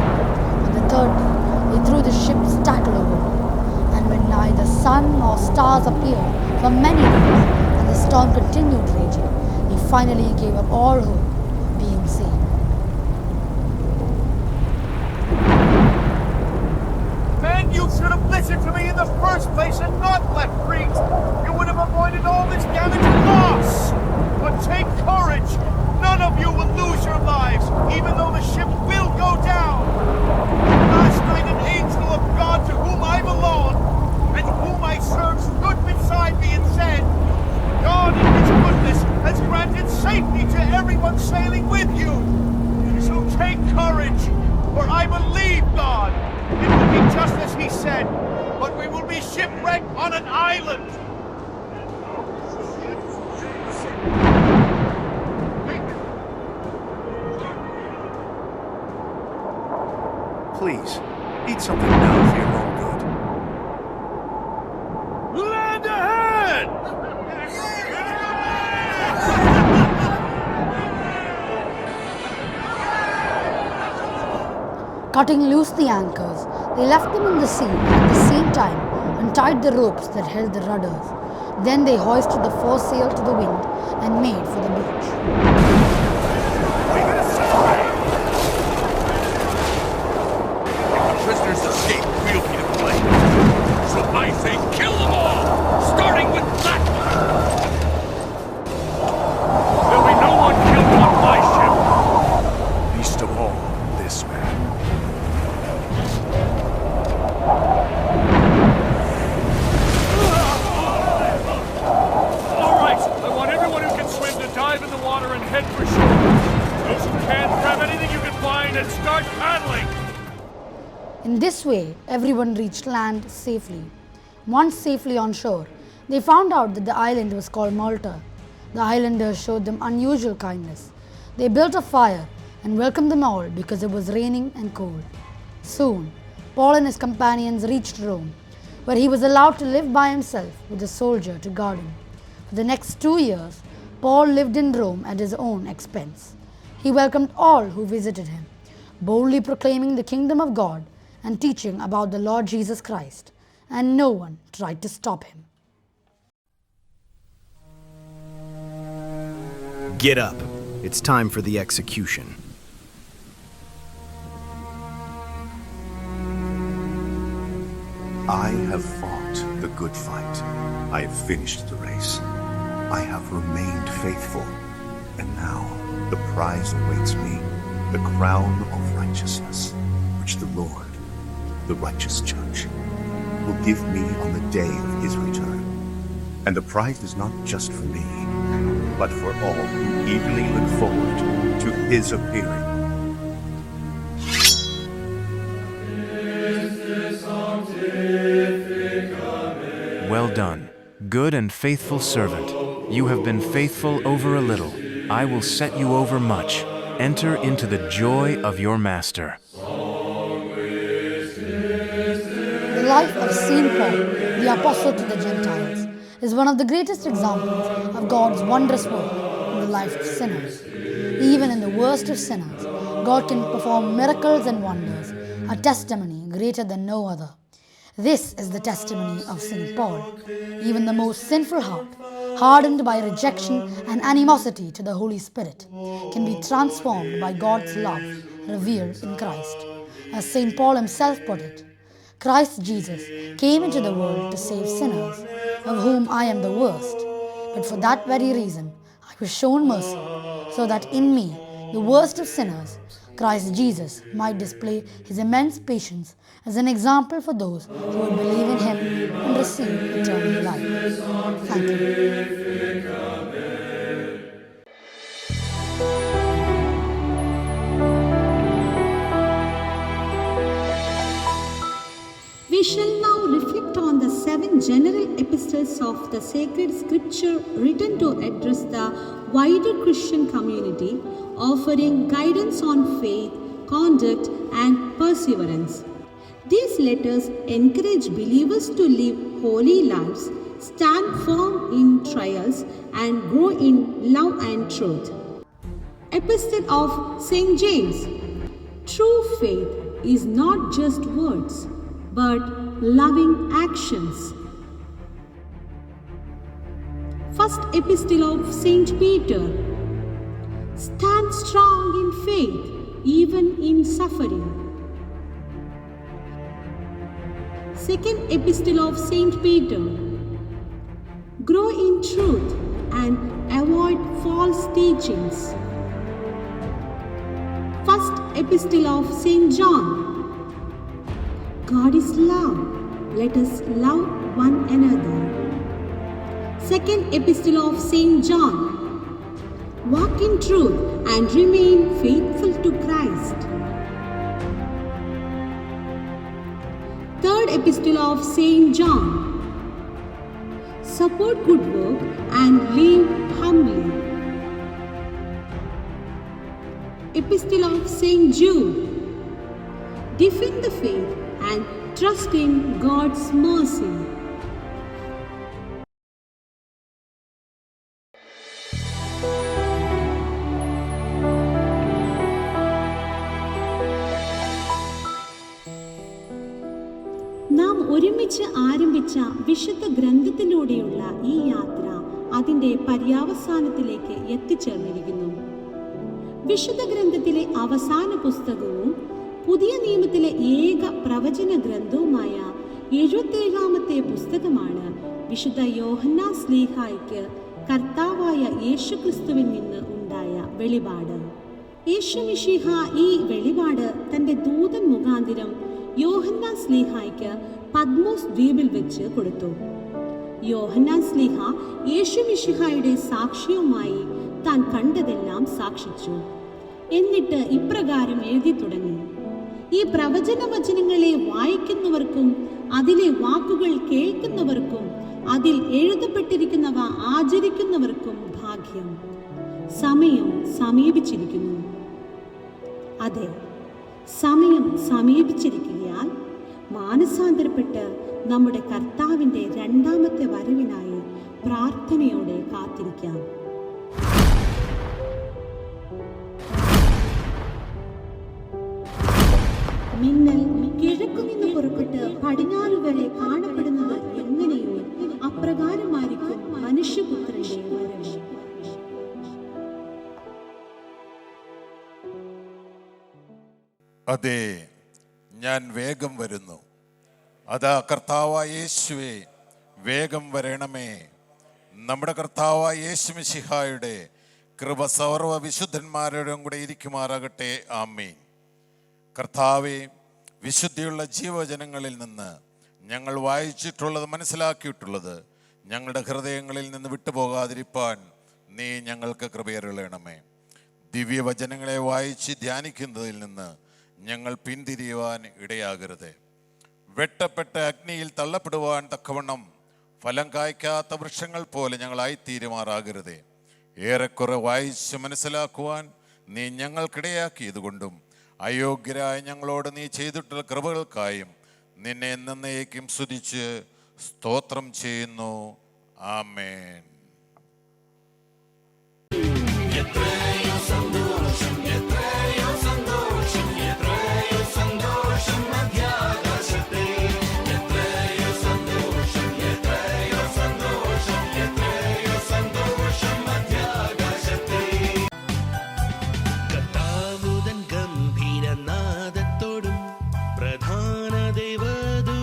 On the third day, they threw the ship's tackle overboard, and when neither sun nor stars appeared for many days and the storm continued raging, they finally gave up all hope of being saved. Men, you should have listened to me in the first place and not left Crete. You would have avoided all this damage and loss. But take courage. None of you will lose your lives, even though the ship will go down. Last night an angel of God to whom I belong and whom I serve stood beside me and said, God in his goodness has granted safety to everyone sailing with you. So take courage, for I believe God. It will be just as he said, but we will be shipwrecked on an island. Please, eat something now for your own good. Land ahead! Cutting loose the anchors, they left them in the sea and at the same time untied the ropes that held the rudders. Then they hoisted the foresail to the wind and made for the beach. Prisoners escape, we'll be to blame. So I say kill them all, starting with that one. There'll be no one killed on my ship. Least of all, this man. All right, I want everyone who can swim to dive in the water and head for shore. Those who can't, grab anything you can find and start paddling. In this way, everyone reached land safely. Once safely on shore, they found out that the island was called Malta. The islanders showed them unusual kindness. They built a fire and welcomed them all because it was raining and cold. Soon, Paul and his companions reached Rome, where he was allowed to live by himself with a soldier to guard him. For the next 2 years, Paul lived in Rome at his own expense. He welcomed all who visited him, boldly proclaiming the kingdom of God and teaching about the Lord Jesus Christ, and no one tried to stop him. Get up. It's time for the execution. I have fought the good fight. I have finished the race. I have remained faithful. And now the prize awaits me, the crown of righteousness, which the Lord, the righteous judge, will give me on the day of his return. And the prize is not just for me, but for all who eagerly look forward to his appearing. Well done, good and faithful servant. You have been faithful over a little. I will set you over much. Enter into the joy of your master. The life of St. Paul, the apostle to the Gentiles, is one of the greatest examples of God's wondrous work in the life of sinners. Even in the worst of sinners, God can perform miracles and wonders, a testimony greater than no other. This is the testimony of St. Paul. Even the most sinful heart, hardened by rejection and animosity to the Holy Spirit, can be transformed by God's love revealed in Christ. As St. Paul himself put it, Christ Jesus came into the world to save sinners, of whom I am the worst. But for that very reason, I was shown mercy, so that in me, the worst of sinners, Christ Jesus might display his immense patience as an example for those who would believe in him and receive eternal life. Thank you. We shall now reflect on the 7 general epistles of the sacred scripture written to address the wider Christian community, offering guidance on faith, conduct, and perseverance. These letters encourage believers to live holy lives, stand firm in trials, and grow in love and truth. Epistle of St. James. True faith is not just words, but loving actions. First Epistle of St. Peter. Stand strong in faith, even in suffering. Second Epistle of St. Peter. Grow in truth and avoid false teachings. First Epistle of St. John. God is love. Let us love one another. Second Epistle of St. John. Walk in truth and remain faithful to Christ. Third Epistle of St. John. Support good work and live humbly. Epistle of St. Jude. Defend the faith and trust in God's mercy. നാം ഒരുമിച്ച് ആരംഭിച്ച വിശുദ്ധ ഗ്രന്ഥത്തിലൂടെയുള്ള ഈ യാത്ര അതിൻ്റെ പര്യവസാനത്തിലേക്ക് എത്തിച്ചേർന്നിരിക്കുന്നു. വിശുദ്ധ ഗ്രന്ഥത്തിലെ അവസാന പുസ്തകവും പുതിയ നിയമത്തിലെ ഏക പ്രവചന ഗ്രന്ഥവുമായ 77-ാമത്തെ പുസ്തകമാണ് വിശുദ്ധ യോഹന്നാൻ ശ്ലീഹായ്ക്ക് കർത്താവായ യേശുക്രിസ്തുവിൽ നിന്ന് ഉണ്ടായ വെളിപാട്. യേശുമിശിഹ ഈ വെളിപാട് തൻ്റെ ദൂതൻ മുഖാന്തിരം യോഹന്നാൻ ശ്ലീഹായ്ക്ക് പദ്മോസ് ദ്വീപിൽ വെച്ച് കൊടുത്തു. യോഹന്നാൻ ശ്ലീഹ യേശുമിശിഹായുടെ സാക്ഷ്യവുമായി താൻ കണ്ടതെല്ലാം സാക്ഷിച്ചു. എന്നിട്ട് ഇപ്രകാരം എഴുതി തുടങ്ങി: ഈ പ്രവചന വചനങ്ങളെ വായിക്കുന്നവർക്കും അതിലെ വാക്കുകൾ കേൾക്കുന്നവർക്കും അതിൽ എഴുതപ്പെട്ടിരിക്കുന്നവ ആചരിക്കുന്നവർക്കും ഭാഗ്യം. സമയം സമീപിച്ചിരിക്കുന്നു. അതെ, സമയം സമീപിച്ചിരിക്കുകയാൽ മാനസാന്തരപ്പെട്ട് നമ്മുടെ കർത്താവിൻ്റെ രണ്ടാമത്തെ വരവിനായി പ്രാർത്ഥനയോടെ കാത്തിരിക്കാം. മിന്നൽ കിഴക്കുനിന്ന് പുറപ്പെട്ട് പടിഞ്ഞാറ് വരെ കാണപ്പെടുന്നത് എങ്ങനെയോ അപ്രകാരമായിരിക്കും മനുഷ്യപുത്രന്റെ വരവ്. അതെ, ഞാൻ വേഗം വരുന്നു. അതാ കർത്താവായ യേശുവേ, വേഗം വരണമേ. നമ്മുടെ കർത്താവായ യേശു മിശിഹായുടെ കൃപ സർവ്വ വിശുദ്ധന്മാരോടും കൂടെ ഇരിക്കുമാറാകട്ടെ. ആമേൻ. കർത്താവേ, വിശുദ്ധിയുള്ള ജീവജനങ്ങളിൽ നിന്ന് ഞങ്ങൾ വായിച്ചിട്ടുള്ളത്, മനസ്സിലാക്കിയിട്ടുള്ളത് ഞങ്ങളുടെ ഹൃദയങ്ങളിൽ നിന്ന് വിട്ടുപോകാതിരിപ്പാൻ നീ ഞങ്ങൾക്ക് കൃപയരുളണമേ. ദിവ്യവചനങ്ങളെ വായിച്ച് ധ്യാനിക്കുന്നതിൽ നിന്ന് ഞങ്ങൾ പിന്തിരിയുവാൻ ഇടയാകരുത്. വെട്ടപ്പെട്ട അഗ്നിയിൽ തള്ളപ്പെടുവാൻ തക്കവണ്ണം ഫലം കായ്ക്കാത്ത വൃക്ഷങ്ങൾ പോലെ ഞങ്ങളായിത്തീരുമാറാകരുത്. ഏറെക്കുറെ വായിച്ച് മനസ്സിലാക്കുവാൻ നീ ഞങ്ങൾക്കിടയാക്കിയതുകൊണ്ടും അയോഗ്യരായ ഞങ്ങളോട് നീ ചെയ്തിട്ടുള്ള കൃപകൾക്കായും നിന്നെ എന്നേക്കും സ്തുതിച്ച് സ്തോത്രം ചെയ്യുന്നു. ആമേൻ. കർത്താവുതൻ ഗംഭീരനാദത്തോടും പ്രധാന ദൈവദൂതൻ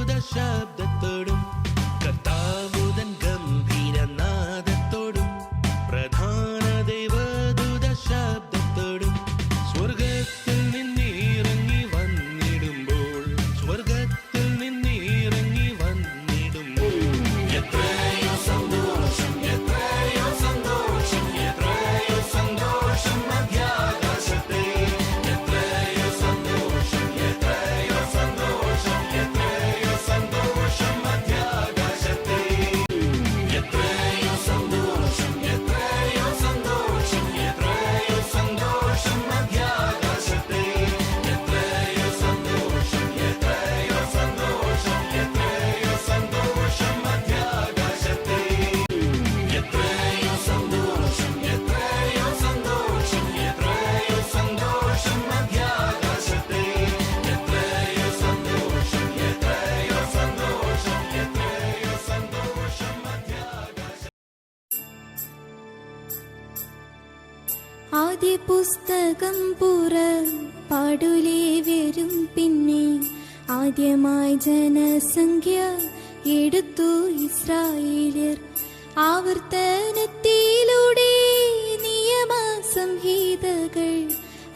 ആദ്യ പുസ്തകം പുറപ്പാടിലെ വരും പിന്നെ ആദ്യമായി ജനസംഖ്യ എടുത്തു ഇസ്രായേലിയർ. ആവർത്തനത്തിലൂടെ നിയമസംഹിതകൾ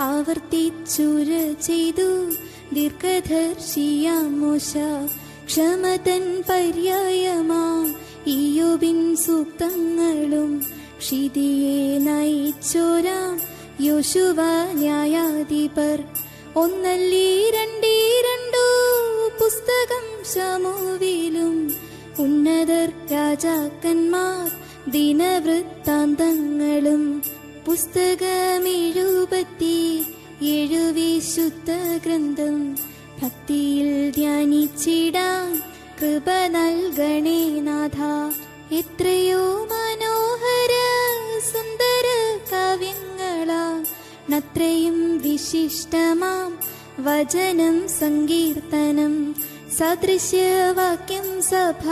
ആവർത്തിച്ചുര ചെയ്തു ദീർഘദർശിയാം മോശ. ക്ഷമതൻ പര്യായമാ ഇയ്യോബിൻ സൂക്തങ്ങളും ക്ഷിതിയെ നയിച്ചോരാം യോശുവ ന്യായാധിപർ. ഒന്നല്ലി രണ്ടു പുസ്തകം ശമൂവേലും ഉന്നതർ രാജാക്കന്മാർ ദിനവൃത്താന്തങ്ങളും. പുസ്തകം 77 വിശുദ്ധ ഗ്രന്ഥം ഭക്തിയിൽ ധ്യാനിച്ചിടാൻ കൃപ നൽകണേ നാഥ. എത്രയോ മനോഹര സുന്ദര കാവ്യങ്ങളാ നത്രയും വിശിഷ്ടമാം വചനം സങ്കീർത്തനം. സദൃശ്യവാക്യം സഭ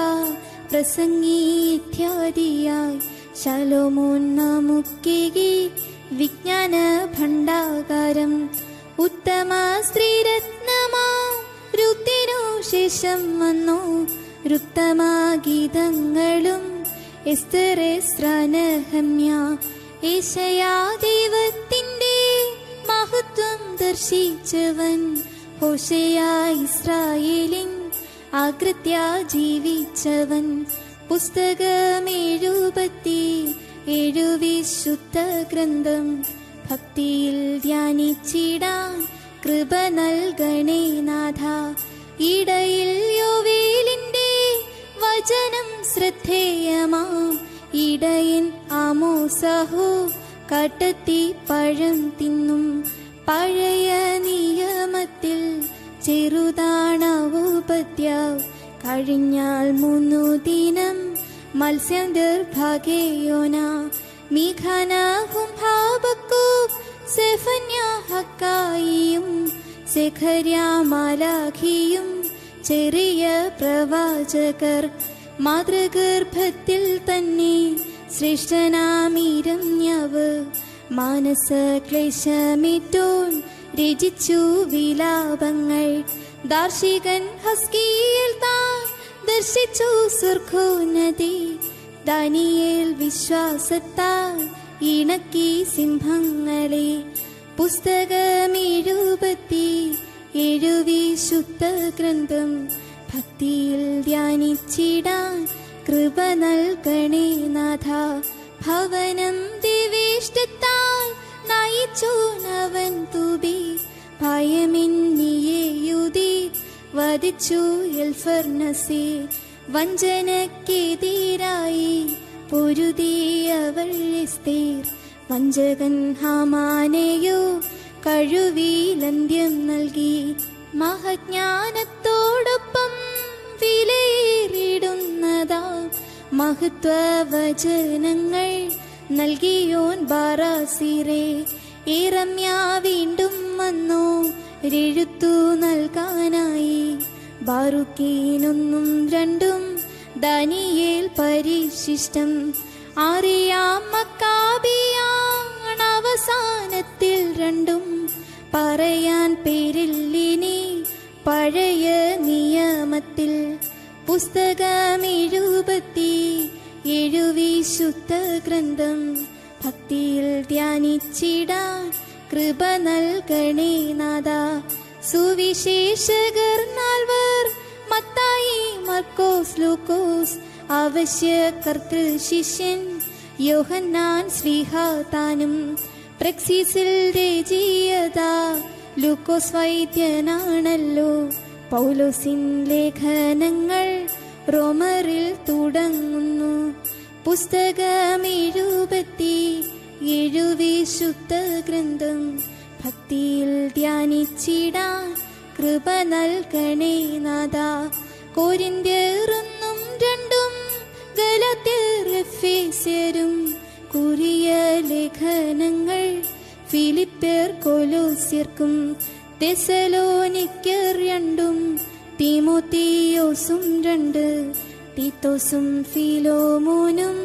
പ്രസംഗി ഇത്യാദിയായി ശലോമോൻ നമുക്കേകി വിജ്ഞാന ഭണ്ഡാകാരം. ഉത്തമ സ്ത്രീരത്നമാ രുത്തിനു ശേഷം വന്നു രുത്തമഗീതങ്ങളും എസ്തരസ്രനഹമ്യ. ഏശയാ ദൈവത്തിന്റെ മഹത്വം ദർശിച്ചവൻ ഹോശേയ ഇസ്രായേലിൻ ആകൃത്യ ജീവിച്ചവൻ. പുസ്തകം 77 വിശുദ്ധ ഗ്രന്ഥം ഭക്തിയിൽ ധ്യാനിച്ചിടാൻ കൃപ നൽകണേ നാഥ. ഇടയിൽ യോവേലിന്റെ വചനം ശ്രദ്ധേയമാം ഇടയൻ ആമോസഹോ കാട്ടത്തി പഴം തിന്നും. പഴയ നിയമത്തിൽ ചെറുതാണവോപദ്യാവ് കഴിഞ്ഞാൽ 3 ദിനം മത്സ്യന്തർഭാഗേയോന. മീഖാനാഹും ഹാബക്കൂബ് സെഫന്യ ഹക്കായിയും സെഖര്യാ മാലാഖിയും ചെറിയ പ്രവാചകർ. മാതൃഗർഭത്തിൽ തന്നെ ശ്രേഷ്ഠനാമിരഞ്ഞവ് മാനസക്ലേശമേറ്റോൻ രചിച്ചു വിലാപങ്ങൾ. ദാർശികൻ ഹസ്കീയേൽ താൻ ദർശിച്ചു സ്വർഗ്ഗോന്നതി. ദാനിയേൽ വിശ്വാസത്താൽ ഇണക്കി സിംഹങ്ങളെ. പുസ്തകം 77 വിശുദ്ധ ഗ്രന്ഥം ഭക്തിയിൽ ധ്യാനിച്ചിടാൻ കൃപ നൽകണേ നാഥ. ഭവനം ദിവേഷ്ടത്താൽ നയിച്ചു നവൻ തുബി. ഭയമെന്നിയേയുതി വധിച്ചു എൽഫർനസെ. വഞ്ചനക്കെതിരായി പൊരുതിയവൾ എസ്തേർ. വഞ്ചകൻ ഹാമാനെയോ കഴിവിലന്ത്യം നൽകി. മഹജ്ഞാനത്തോടൊപ്പം വിലയേറിടുന്നതാ മഹത്വവചനങ്ങൾ നൽകിയോൻ ബാറാസിറെ. ഇറമ്യ വീണ്ടും വന്നു എഴുത്തു നൽകാനായി. ബാറുക്കീനൊന്നും 2 ദാനിയേൽ പരിശിഷ്ടം. ആറിയാം മക്കാബിയാണ് അവസാനത്തിൽ 2 പറയാൻ പേരില്ലിനി പഴയ നിയമത്തിൽ. പുസ്തകം 77 വിശുദ്ധ ഗ്രന്ഥം ഭക്തിയിൽ ധ്യാനിച്ചിടാൻ കൃപ നൽകണേ നാഥ. സുവിശേഷകർ 4 മത്തായി, മർക്കോസ്, ലൂക്കോസ്. അവശ്യ കർത്തൃശിഷ്യൻ യോഹന്നാൻ ശ്രീഹാതാനും. പ്രക്സീസിൽ രചിയത ലൂക്കോസ് വൈദ്യനാണല്ലോ. പൗലോസിൻ ലേഖനങ്ങൾ റോമറിൽ തുടങ്ങുന്നു. പുസ്തകം 77 വിശുദ്ധ ഗ്രന്ഥം ഭക്തിയിൽ ധ്യാനിച്ചിടാൻ കൃപ നൽകണേ നാഥ. കൊരിന്ത്യർ 1-2 ഗലാത്യർ എഫേസ്യരും കുറിയ ലേഖനങ്ങൾ ഫിലിപ്പ്യർ കൊലോസ്യർക്കും. തെസലോനിക്കർ 2 തീമോത്തിയോസും 2 തീത്തോസും ഫിലോമോനും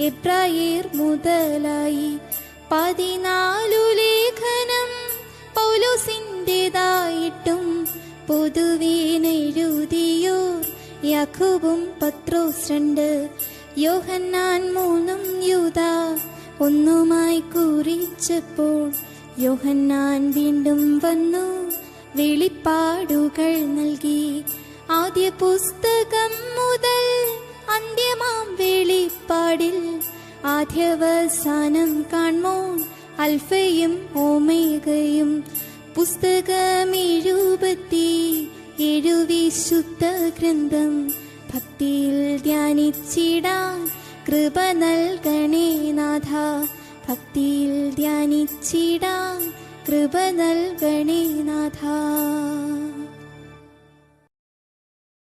എബ്രായർ മുതലായി 14 ലേഖനം പൗലോസിൻ്റെതായിട്ടും പൊതുവേനെഴുതിയോർ യാക്കോബും പത്രോസ് 2, യോഹന്നാൻ 3 യൂദ 1 കുറിച്ചപ്പോൾ യോഹന്നാൻ വീണ്ടും വന്നു വെളിപ്പാടുകൾ നൽകി. ആദ്യ പുസ്തകം മുതൽ അന്ത്യമാം വെളിപ്പാടിൽ ആദ്യവസാനം കാൺമോൻ അൽഫയും ഓമേഗയും. പുസ്തകം 77 വിശുദ്ധ ഗ്രന്ഥം ഭക്തിയിൽ ധ്യാനിച്ചിടാൻ കൃപ നൽകണേ നാഥ. ഭക്തിയിൽ ധ്യാനിച്ചിടാൻ കൃപ നൽകണേ നാഥ.